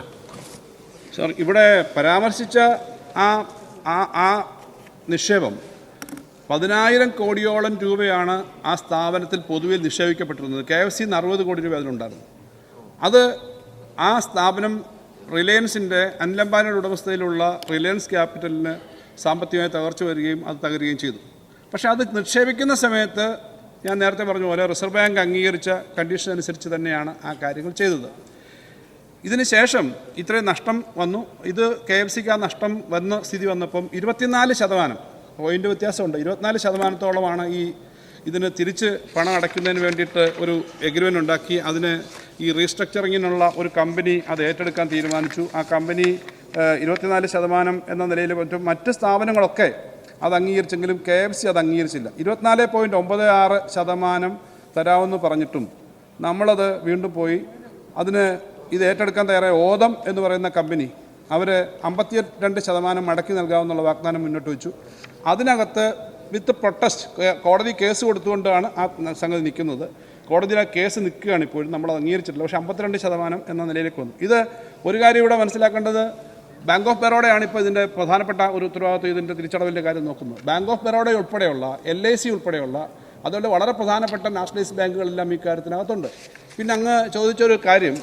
സാർ, ഇവിടെ പരാമർശിച്ച ആ നിക്ഷേപം 10000 കോടിയോളം രൂപയാണ് ആ സ്ഥാപനത്തിൽ പൊതുവിൽ നിക്ഷേപിക്കപ്പെട്ടിരുന്നത്. KFCന്ന് 60 കോടി രൂപ അതിലുണ്ടായിരുന്നു. അത് ആ സ്ഥാപനം റിലയൻസിൻ്റെ അനിൽ അംബാനിയുടെ ഉടമസ്ഥതയിലുള്ള റിലയൻസ് ക്യാപിറ്റലിന് സാമ്പത്തികമായി തകർച്ച വരികയും അത് തകരുകയും ചെയ്തു. പക്ഷേ അത് നിക്ഷേപിക്കുന്ന സമയത്ത് ഞാൻ നേരത്തെ പറഞ്ഞ പോലെ റിസർവ് ബാങ്ക് അംഗീകരിച്ച കണ്ടീഷൻ അനുസരിച്ച് തന്നെയാണ് ആ കാര്യങ്ങൾ ചെയ്തത്. ഇതിന് ശേഷം ഇത്രയും നഷ്ടം വന്നു. ഇത് KFCക്ക് ആ നഷ്ടം വന്ന സ്ഥിതി വന്നപ്പം 24% പോയിൻ്റ് വ്യത്യാസമുണ്ട്. 24%-ഓളമാണ് ഇതിന് തിരിച്ച് പണം അടയ്ക്കുന്നതിന് വേണ്ടിയിട്ട് ഒരു എഗ്രിമെൻ്റ് ഉണ്ടാക്കി. അതിന് ഈ റീസ്ട്രക്ചറിങ്ങിനുള്ള ഒരു കമ്പനി അത് ഏറ്റെടുക്കാൻ തീരുമാനിച്ചു. ആ കമ്പനി 24% എന്ന നിലയിൽ മറ്റ് സ്ഥാപനങ്ങളൊക്കെ അത് അംഗീകരിച്ചെങ്കിലും KFC അത് അംഗീകരിച്ചില്ല. 24.96% തരാമെന്ന് പറഞ്ഞിട്ടും നമ്മളത് വീണ്ടും പോയി അതിന് ഇത് ഏറ്റെടുക്കാൻ തയ്യാറായ ഓദം എന്ന് പറയുന്ന കമ്പനി അവർ 52% മടക്കി നൽകാമെന്നുള്ള വാഗ്ദാനം മുന്നോട്ട് വെച്ചു. അതിനകത്ത് വിത്ത് പ്രൊട്ടസ്റ്റ് കോടതി കേസ് കൊടുത്തുകൊണ്ടാണ് ആ സംഗതി നിൽക്കുന്നത്. കോടതിയിൽ ആ കേസ് നിൽക്കുകയാണ് ഇപ്പോഴും, നമ്മളത് അംഗീകരിച്ചിട്ടില്ല. പക്ഷേ 52% എന്ന നിലയിലേക്ക് വന്നു. ഇത് ഒരു കാര്യം ഇവിടെ മനസ്സിലാക്കേണ്ടത്, ബാങ്ക് ഓഫ് ബറോഡയാണ് ഇപ്പോൾ ഇതിൻ്റെ പ്രധാനപ്പെട്ട ഒരു ഉത്തരവാദിത്വം ഇതിൻ്റെ തിരിച്ചടവിൻ്റെ കാര്യം നോക്കുന്നത്. ബാങ്ക് ഓഫ് ബറോഡ ഉൾപ്പെടെയുള്ള LIC ഉൾപ്പെടെയുള്ള അതുപോലെ വളരെ പ്രധാനപ്പെട്ട നാഷണലൈസ്ഡ് ബാങ്കുകളെല്ലാം ഈ കാര്യത്തിനകത്തുണ്ട്. പിന്നെ അങ്ങ് ചോദിച്ചൊരു കാര്യം,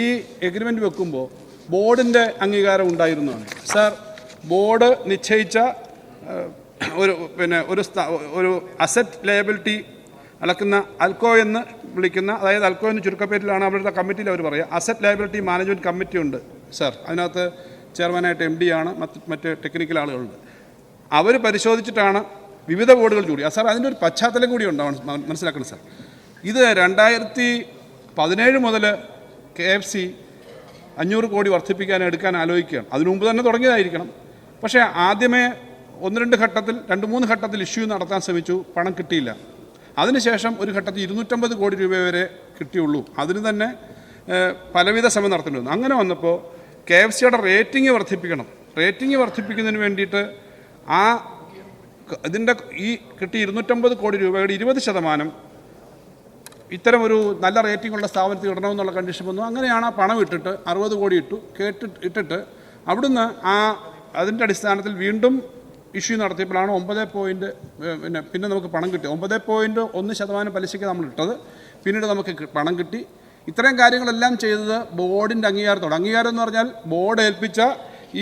ഈ എഗ്രിമെൻ്റ് വെക്കുമ്പോൾ ബോർഡിൻ്റെ അംഗീകാരം ഉണ്ടായിരുന്നതാണ്. സാർ, ബോർഡ് നിശ്ചയിച്ച ഒരു അസറ്റ് ലയബിലിറ്റി അളക്കുന്ന അൽക്കോ എന്ന് വിളിക്കുന്ന, അതായത് അൽക്കോ എന്ന് ചുരുക്കപ്പേരിലാണ് അവരുടെ കമ്മിറ്റിയിൽ അവർ പറയുക. അസറ്റ് ലയബിലിറ്റി മാനേജ്മെൻറ്റ് കമ്മിറ്റി ഉണ്ട് സാർ. അതിനകത്ത് ചെയർമാനായിട്ട് MD ആണ്, മറ്റ് ടെക്നിക്കൽ ആളുകളുണ്ട്. അവർ പരിശോധിച്ചിട്ടാണ് വിവിധ ബോർഡുകൾ കൂടി. സാർ, അതിൻ്റെ ഒരു പശ്ചാത്തലം കൂടി ഉണ്ടാവണം, മനസ്സിലാക്കണം സാർ. ഇത് 2017 മുതൽ KFC 500 കോടി വർദ്ധിപ്പിക്കാൻ എടുക്കാൻ ആലോചിക്കുകയാണ്. അതിനു മുമ്പ് തന്നെ തുടങ്ങിയതായിരിക്കണം. പക്ഷേ ആദ്യമേ 1-2 ഘട്ടത്തിൽ 2-3 ഘട്ടത്തിൽ ഇഷ്യൂ നടത്താൻ ശ്രമിച്ചു, പണം കിട്ടിയില്ല. അതിനുശേഷം ഒരു ഘട്ടത്തിൽ 250 കോടി രൂപ വരെ കിട്ടിയുള്ളൂ. അതിന് തന്നെ പലവിധ ശ്രമം നടത്തേണ്ടി വന്നു. അങ്ങനെ വന്നപ്പോൾ KFCയുടെ റേറ്റിംഗ് വർദ്ധിപ്പിക്കണം. റേറ്റിംഗ് വർദ്ധിപ്പിക്കുന്നതിന് വേണ്ടിയിട്ട് ഇതിൻ്റെ ഈ കിട്ടിയ 250 കോടി രൂപയുടെ 20% ഇത്തരം ഒരു നല്ല റേറ്റിംഗ് ഉള്ള സ്ഥാപനത്തിൽ ഇടണമെന്നുള്ള കണ്ടീഷൻ വന്നു. അങ്ങനെയാണ് ആ പണം ഇട്ടിട്ട് 60 കോടി ഇട്ടിട്ട് അവിടുന്ന് അതിൻ്റെ അടിസ്ഥാനത്തിൽ വീണ്ടും ഇഷ്യൂ നടത്തിയപ്പോഴാണ് 9 പിന്നെ നമുക്ക് പണം കിട്ടി. 9.1% പലിശയ്ക്ക് നമ്മൾ ഇട്ടത്, പിന്നീട് നമുക്ക് പണം കിട്ടി. ഇത്രയും കാര്യങ്ങളെല്ലാം ചെയ്തത് ബോർഡിൻ്റെ അംഗീകാരത്തോടെ. അംഗീകാരം എന്ന് പറഞ്ഞാൽ ബോർഡ് ഏൽപ്പിച്ച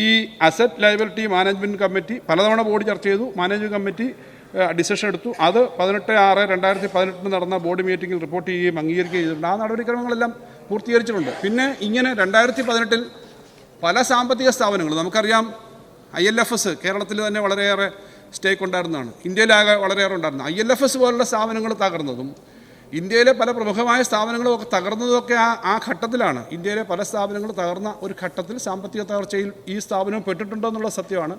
ഈ അസറ്റ് ലയബിലിറ്റി മാനേജ്മെൻറ്റ് കമ്മിറ്റി പലതവണ ബോർഡ് ചർച്ച ചെയ്തു. മാനേജ്മെൻറ്റ് കമ്മിറ്റി ഡിസിഷൻ എടുത്തു. അത് 18/6/2018 നടന്ന ബോർഡ് മീറ്റിംഗിൽ റിപ്പോർട്ട് ചെയ്യുകയും അംഗീകരിക്കുകയും ചെയ്തിട്ടുണ്ട്. ആ നടപടിക്രമങ്ങളെല്ലാം പൂർത്തീകരിച്ചിട്ടുണ്ട്. പിന്നെ ഇങ്ങനെ 2018 പല സാമ്പത്തിക സ്ഥാപനങ്ങൾ നമുക്കറിയാം, ILFS കേരളത്തിൽ തന്നെ വളരെയേറെ സ്റ്റേക്ക് ഉണ്ടായിരുന്നതാണ്. ഇന്ത്യയിലാകെ വളരെയേറെ ഉണ്ടായിരുന്നു. IL&FS പോലുള്ള സ്ഥാപനങ്ങൾ തകർന്നതും ഇന്ത്യയിലെ പല പ്രമുഖമായ സ്ഥാപനങ്ങളും ഒക്കെ തകർന്നതൊക്കെ ആ ഘട്ടത്തിലാണ്. ഇന്ത്യയിലെ പല സ്ഥാപനങ്ങൾ തകർന്ന ഒരു ഘട്ടത്തിൽ സാമ്പത്തിക തകർച്ചയിൽ ഈ സ്ഥാപനം പെട്ടിട്ടുണ്ടോ എന്നുള്ള സത്യമാണ്.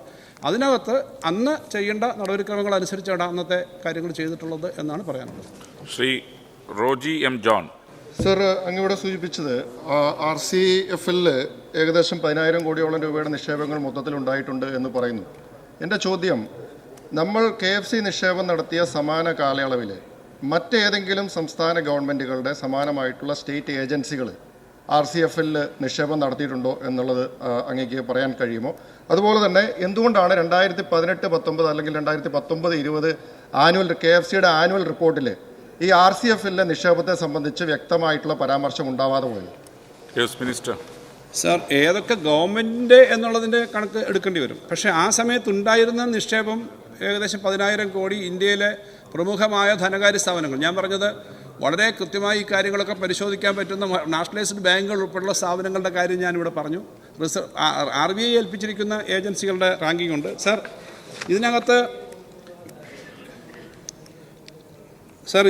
അതിനകത്ത് അന്ന് ചെയ്യേണ്ട നടപടിക്രമങ്ങൾ അനുസരിച്ചാണ് അന്നത്തെ കാര്യങ്ങൾ ചെയ്തിട്ടുള്ളത് എന്നാണ് പറയാനുള്ളത്. Shri Roji M John. Sir, അങ്ങിവിടെ സൂചിപ്പിച്ചത് RCFL ഏകദേശം 10,000 കോടിയോളം രൂപയുടെ നിക്ഷേപങ്ങൾ മൊത്തത്തിൽ ഉണ്ടായിട്ടുണ്ട് എന്ന് പറയുന്നു. എൻ്റെ ചോദ്യം, നമ്മൾ KFC നിക്ഷേപം നടത്തിയ സമാന കാലയളവിൽ മറ്റേതെങ്കിലും സംസ്ഥാന ഗവൺമെൻറ്റുകളുടെ സമാനമായിട്ടുള്ള സ്റ്റേറ്റ് ഏജൻസികൾ RCFL നിക്ഷേപം നടത്തിയിട്ടുണ്ടോ എന്നുള്ളത് അങ്ങേക്ക് പറയാൻ കഴിയുമോ? അതുപോലെ തന്നെ എന്തുകൊണ്ടാണ് 2018-19 അല്ലെങ്കിൽ 2019-20 ആനുവൽ KFCയുടെ ആനുവൽ റിപ്പോർട്ടിൽ ഈ RCFL നിക്ഷേപത്തെ സംബന്ധിച്ച് വ്യക്തമായിട്ടുള്ള പരാമർശം ഉണ്ടാവാതെ പോയത്? Yes minister. സാർ, ഏതൊക്കെ ഗവൺമെൻറ് എന്നുള്ളതിൻ്റെ കണക്ക് എടുക്കേണ്ടി വരും. പക്ഷേ ആ സമയത്തുണ്ടായിരുന്ന നിക്ഷേപം ഏകദേശം 10,000 കോടി ഇന്ത്യയിലെ പ്രമുഖമായ ധനകാര്യ സ്ഥാപനങ്ങൾ, ഞാൻ പറഞ്ഞത് വളരെ കൃത്യമായി ഈ കാര്യങ്ങളൊക്കെ പരിശോധിക്കാൻ പറ്റുന്ന നാഷണലൈസ്ഡ് ബാങ്കുകൾ ഉൾപ്പെടെയുള്ള സ്ഥാപനങ്ങളുടെ കാര്യം ഞാനിവിടെ പറഞ്ഞു. RBI ഏൽപ്പിച്ചിരിക്കുന്ന ഏജൻസികളുടെ റാങ്കിംഗ് ഉണ്ട്. സാർ,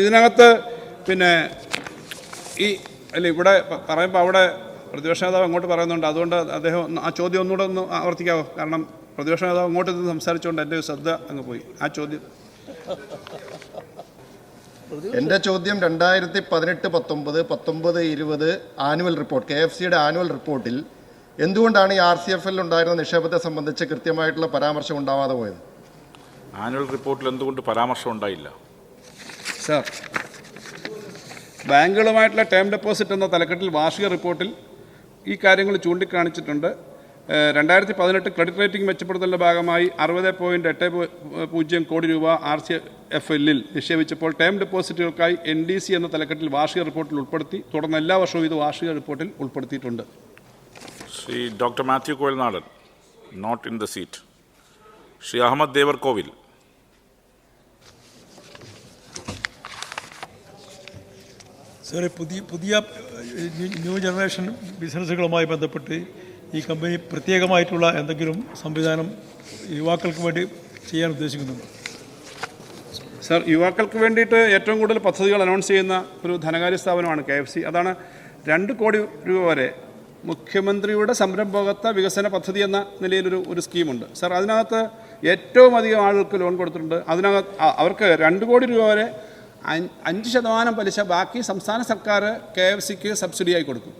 ഇതിനകത്ത് പിന്നെ ഇവിടെ പറയുമ്പോൾ അവിടെ പ്രതിപക്ഷ നേതാവ് അങ്ങോട്ട് പറയുന്നുണ്ട്. അതുകൊണ്ട് അദ്ദേഹം ആ ചോദ്യം ഒന്നുകൂടെ ഒന്ന് ആവർത്തിക്കാമോ? കാരണം പ്രതിപക്ഷ നേതാവ് അങ്ങോട്ട് നിന്ന് സംസാരിച്ചുകൊണ്ട് എൻ്റെ ശ്രദ്ധ അങ്ങ് പോയി. ആ ചോദ്യം. എൻ്റെ ചോദ്യം 2018-19, 19-20 ആനുവൽ റിപ്പോർട്ട്, KFCയുടെ ആനുവൽ റിപ്പോർട്ടിൽ എന്തുകൊണ്ടാണ് ഈ RCFL ഉണ്ടായിരുന്ന നിക്ഷേപത്തെ സംബന്ധിച്ച് കൃത്യമായിട്ടുള്ള പരാമർശം ഉണ്ടാവാതെ പോയത്? ആനുവൽ റിപ്പോർട്ടിൽ എന്തുകൊണ്ട് പരാമർശം ഉണ്ടായില്ല? സാർ, ബാങ്കുകളുമായിട്ടുള്ള ടേം ഡെപ്പോസിറ്റ് എന്ന തലക്കെട്ടിൽ വാർഷിക റിപ്പോർട്ടിൽ ഈ കാര്യങ്ങൾ ചൂണ്ടിക്കാണിച്ചിട്ടുണ്ട്. 2018 ക്രെഡിറ്റ് റേറ്റിംഗ് മെച്ചപ്പെടുത്തലിൻ്റെ ഭാഗമായി 60.80 കോടി രൂപ RCFL-ൽ നിക്ഷേപിച്ചപ്പോൾ ടേം ഡെപ്പോസിറ്റുകൾക്കായി NDC എന്ന തലക്കെട്ടിൽ വാർഷിക റിപ്പോർട്ടിൽ ഉൾപ്പെടുത്തി. തുടർന്ന് എല്ലാ വർഷവും ഇത് വാർഷിക റിപ്പോർട്ടിൽ ഉൾപ്പെടുത്തിയിട്ടുണ്ട്. Shri doctor Mathew Kuzhalnadan, not in the seat. Shri Ahammad Devarkovil. സാറേ, പുതിയ ന്യൂ ജനറേഷൻ ബിസിനസ്സുകളുമായി ബന്ധപ്പെട്ട് ഈ കമ്പനി പ്രത്യേകമായിട്ടുള്ള എന്തെങ്കിലും സംവിധാനം യുവാക്കൾക്ക് വേണ്ടി ചെയ്യാൻ ഉദ്ദേശിക്കുന്നുണ്ടോ? സാർ, യുവാക്കൾക്ക് വേണ്ടിയിട്ട് ഏറ്റവും കൂടുതൽ പദ്ധതികൾ അനൗൺസ് ചെയ്യുന്ന ഒരു ധനകാര്യ സ്ഥാപനമാണ് KFC. അതാണ് 2 കോടി രൂപ വരെ മുഖ്യമന്ത്രിയുടെ സംരംഭകത്വ വികസന പദ്ധതി എന്ന നിലയിലൊരു സ്കീമുണ്ട്. സാർ, അതിനകത്ത് ഏറ്റവും അധികം ആളുകൾക്ക് ലോൺ കൊടുത്തിട്ടുണ്ട്. അവർക്ക് 2 കോടി രൂപ വരെ 5% പലിശ ബാക്കി സംസ്ഥാന സർക്കാർ KFCക്ക് സബ്സിഡിയായി കൊടുക്കും.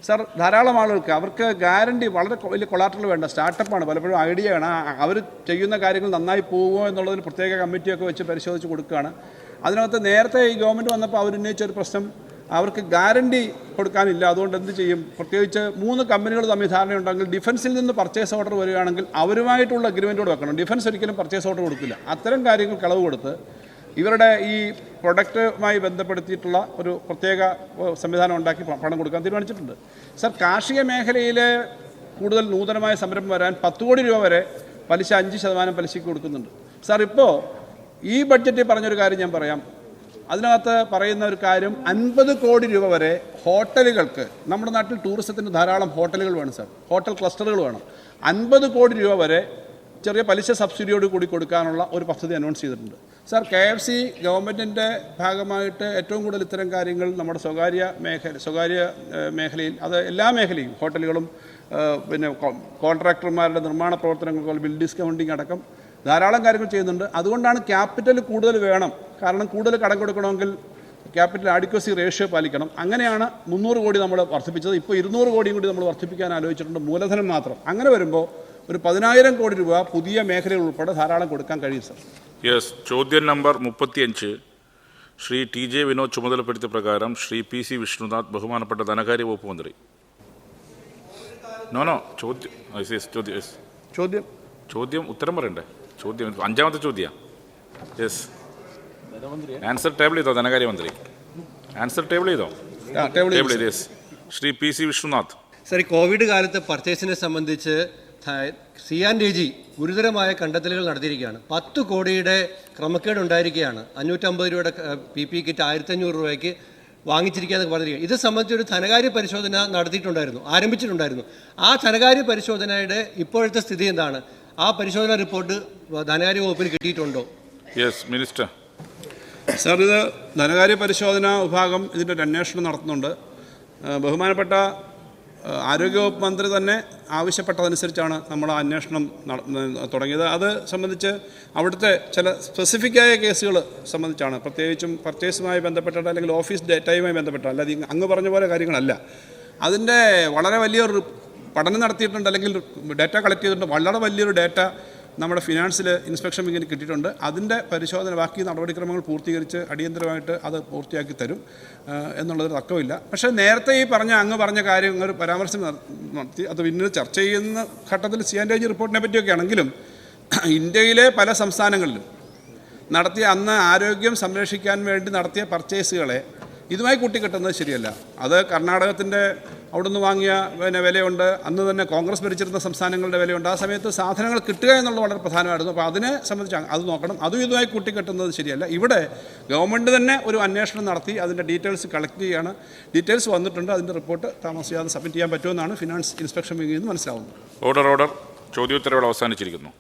സാർ, ധാരാളം ആളുകൾക്ക് അവർക്ക് ഗ്യാരണ്ടി, വളരെ വലിയ കൊളാറ്ററൽ വേണ്ട, സ്റ്റാർട്ടപ്പാണ്, പലപ്പോഴും ഐഡിയ ആണ്, അവർ ചെയ്യുന്ന കാര്യങ്ങൾ നന്നായി പോകുമോ എന്നുള്ളതിന് പ്രത്യേക കമ്മിറ്റിയൊക്കെ വെച്ച് പരിശോധിച്ച് കൊടുക്കുകയാണ്. അതിനകത്ത് നേരത്തെ ഈ ഗവൺമെൻറ് വന്നപ്പോൾ അവരുന്നയിച്ചൊരു പ്രശ്നം, അവർക്ക് ഗ്യാരണ്ടി കൊടുക്കാനില്ല. അതുകൊണ്ട് എന്ത് ചെയ്യും? പ്രത്യേകിച്ച് 3 കമ്പനികൾ തമ്മിൽ ധാരണയുണ്ടെങ്കിൽ ഡിഫൻസിൽ നിന്ന് പർച്ചേസ് ഓർഡർ വരികയാണെങ്കിൽ അവരുമായിട്ടുള്ള അഗ്രിമെൻറ്റോട് വെക്കണം. ഡിഫൻസ് ഒരിക്കലും പർച്ചേസ് ഓർഡർ കൊടുക്കില്ല. അത്തരം കാര്യങ്ങൾ കളവ് കൊടുത്ത് ഇവരുടെ ഈ പ്രൊഡക്റ്റുമായി ബന്ധപ്പെടുത്തിയിട്ടുള്ള ഒരു പ്രത്യേക സംവിധാനം ഉണ്ടാക്കി പണം കൊടുക്കാൻ തീരുമാനിച്ചിട്ടുണ്ട്. സാർ, കാർഷിക മേഖലയിലെ കൂടുതൽ നൂതനമായ സംരംഭം വരാൻ 10 കോടി രൂപ വരെ പലിശ 5% പലിശയ്ക്ക് കൊടുക്കുന്നുണ്ട്. സാർ, ഇപ്പോൾ ഈ ബഡ്ജറ്റിൽ പറഞ്ഞൊരു കാര്യം ഞാൻ പറയാം. അതിനകത്ത് പറയുന്ന ഒരു കാര്യം, 50 കോടി രൂപ വരെ ഹോട്ടലുകൾക്ക്, നമ്മുടെ നാട്ടിൽ ടൂറിസത്തിന് ധാരാളം ഹോട്ടലുകൾ വേണം സാർ, ഹോട്ടൽ ക്ലസ്റ്ററുകൾ വേണം. 50 കോടി രൂപ വരെ ചെറിയ പലിശ സബ്സിഡിയോട് കൂടി കൊടുക്കാനുള്ള ഒരു പദ്ധതി അനൗൺസ് ചെയ്തിട്ടുണ്ട്. സാർ, KFC ഗവൺമെൻറ്റിൻ്റെ ഭാഗമായിട്ട് ഏറ്റവും കൂടുതൽ ഇത്തരം കാര്യങ്ങൾ നമ്മുടെ സ്വകാര്യ മേഖലയിൽ, അത് എല്ലാ മേഖലയും, ഹോട്ടലുകളും പിന്നെ കോൺട്രാക്ടർമാരുടെ നിർമ്മാണ പ്രവർത്തനങ്ങൾ, ബിൽ ഡിസ്കൗണ്ടിങ് അടക്കം ധാരാളം കാര്യങ്ങൾ ചെയ്യുന്നുണ്ട്. അതുകൊണ്ടാണ് ക്യാപിറ്റൽ കൂടുതൽ വേണം. കാരണം കൂടുതൽ കടം കൊടുക്കണമെങ്കിൽ ക്യാപിറ്റൽ ആഡിക്വസി റേഷ്യോ പാലിക്കണം. അങ്ങനെയാണ് 300 കോടി നമ്മൾ വർദ്ധിപ്പിച്ചത്. ഇപ്പോൾ 200 കോടിയും കൂടി നമ്മൾ വർദ്ധിപ്പിക്കാൻ ആലോചിച്ചിട്ടുണ്ട്, മൂലധനം മാത്രം. അങ്ങനെ വരുമ്പോൾ ഒരു 10,000 കോടി രൂപ പുതിയ മേഖലകൾ ഉൾപ്പെടെ ധാരാളം കൊടുക്കാൻ കഴിയും സാർ. യെസ്. ചോദ്യം നമ്പർ 35 ശ്രീ TJ വിനോദ് ചുമതലപ്പെടുത്തിയ പ്രകാരം ശ്രീ PC വിഷ്ണുനാഥ്, ബഹുമാനപ്പെട്ട ധനകാര്യ വകുപ്പ് മന്ത്രി. ചോദ്യം ഉത്തരം പറയണ്ടേ? ചോദ്യം 5ാമത്തെ ചോദ്യം. യെസ്, ആൻസർ ടേബിൾ ചെയ്തോ ധനകാര്യമന്ത്രി? ആൻസർ ടേബിൾ ചെയ്തോ? Yes. Shri PC Vishnunath. Sir, Covid കാലത്ത് പർച്ചേസിനെ സംബന്ധിച്ച് C&AG ഗുരുതരമായ കണ്ടെത്തലുകൾ നടത്തിയിരിക്കുകയാണ്. 10 കോടിയുടെ ക്രമക്കേട് ഉണ്ടായിരിക്കുകയാണ്. 550 രൂപയുടെ PP കിറ്റ് 1500 രൂപയ്ക്ക് വാങ്ങിച്ചിരിക്കുകയെന്നൊക്കെ പറഞ്ഞിരിക്കുക. ഇത് സംബന്ധിച്ചൊരു ധനകാര്യ പരിശോധന നടത്തിയിട്ടുണ്ടായിരുന്നു, ആരംഭിച്ചിട്ടുണ്ടായിരുന്നു. ആ ധനകാര്യ പരിശോധനയുടെ ഇപ്പോഴത്തെ സ്ഥിതി എന്താണ്? ആ പരിശോധനാ റിപ്പോർട്ട് ധനകാര്യ വകുപ്പിന് കിട്ടിയിട്ടുണ്ടോ? Yes minister. സാർ, ഇത് ധനകാര്യ പരിശോധനാ വിഭാഗം ഇതിൻ്റെ ഒരു അന്വേഷണം നടത്തുന്നുണ്ട്. ബഹുമാനപ്പെട്ട ആരോഗ്യവകുപ്പ് മന്ത്രി തന്നെ ആവശ്യപ്പെട്ടതനുസരിച്ചാണ് നമ്മൾ ആ അന്വേഷണം തുടങ്ങിയത്. അത് സംബന്ധിച്ച് അവിടുത്തെ ചില സ്പെസിഫിക്കായ കേസുകൾ സംബന്ധിച്ചാണ്, പ്രത്യേകിച്ചും പർച്ചേസുമായി ബന്ധപ്പെട്ടിട്ട് അല്ലെങ്കിൽ ഓഫീസ് ഡേറ്റയുമായി ബന്ധപ്പെട്ട്, അല്ലാതെ അങ്ങ് പറഞ്ഞ പോലെ കാര്യങ്ങളല്ല. അതിൻ്റെ വളരെ വലിയൊരു പഠനം നടത്തിയിട്ടുണ്ട്, അല്ലെങ്കിൽ ഡേറ്റ കളക്ട് ചെയ്തിട്ടുണ്ട്. വളരെ വലിയൊരു ഡേറ്റ നമ്മുടെ ഫിനാൻസിൽ ഇൻസ്പെക്ഷൻ വിങ്ങിന് കിട്ടിയിട്ടുണ്ട്. അതിൻ്റെ പരിശോധന, ബാക്കി നടപടിക്രമങ്ങൾ പൂർത്തീകരിച്ച് അടിയന്തരമായിട്ട് അത് പൂർത്തിയാക്കി തരും എന്നുള്ളതൊരു തർക്കമില്ല. പക്ഷേ നേരത്തെ ഈ അങ്ങ് പറഞ്ഞ കാര്യങ്ങൾ പരാമർശം നടത്തി, അത് പിന്നീട് ചർച്ച ചെയ്യുന്ന ഘട്ടത്തിൽ CNDG റിപ്പോർട്ടിനെ പറ്റിയൊക്കെ ആണെങ്കിലും ഇന്ത്യയിലെ പല സംസ്ഥാനങ്ങളിലും നടത്തിയ അന്ന് ആരോഗ്യം സംരക്ഷിക്കാൻ വേണ്ടി നടത്തിയ പർച്ചേസുകളെ ഇതുമായി കൂട്ടിക്കെട്ടുന്നത് ശരിയല്ല. അത് കർണാടകത്തിൻ്റെ അവിടുന്ന് വാങ്ങിയ വിലയുണ്ട്, അന്ന് തന്നെ കോൺഗ്രസ് ഭരിച്ചിരുന്ന സംസ്ഥാനങ്ങളുടെ വിലയുണ്ട്. ആ സമയത്ത് സാധനങ്ങൾ കിട്ടുക എന്നുള്ളത് വളരെ പ്രധാനമായിരുന്നു. അപ്പോൾ അതിനെ സംബന്ധിച്ച് അത് നോക്കണം. അതും ഇതുമായി കൂട്ടിക്കെട്ടുന്നത് ശരിയല്ല. ഇവിടെ ഗവൺമെൻറ് തന്നെ ഒരു അന്വേഷണം നടത്തി അതിൻ്റെ ഡീറ്റെയിൽസ് കളക്ട് ചെയ്യുകയാണ്. ഡീറ്റെയിൽസ് വന്നിട്ടുണ്ട്. അതിൻ്റെ റിപ്പോർട്ട് താമസിയാതെ സബ്മിറ്റ് ചെയ്യാൻ പറ്റുമെന്നാണ് ഫിനാൻസ് ഇൻസ്പെക്ഷൻ വിങ്ങിൽ നിന്ന് മനസ്സിലാവുന്നത്. ഓർഡർ. ചോദ്യോത്തരവേള അവസാനിച്ചിരിക്കുന്നു.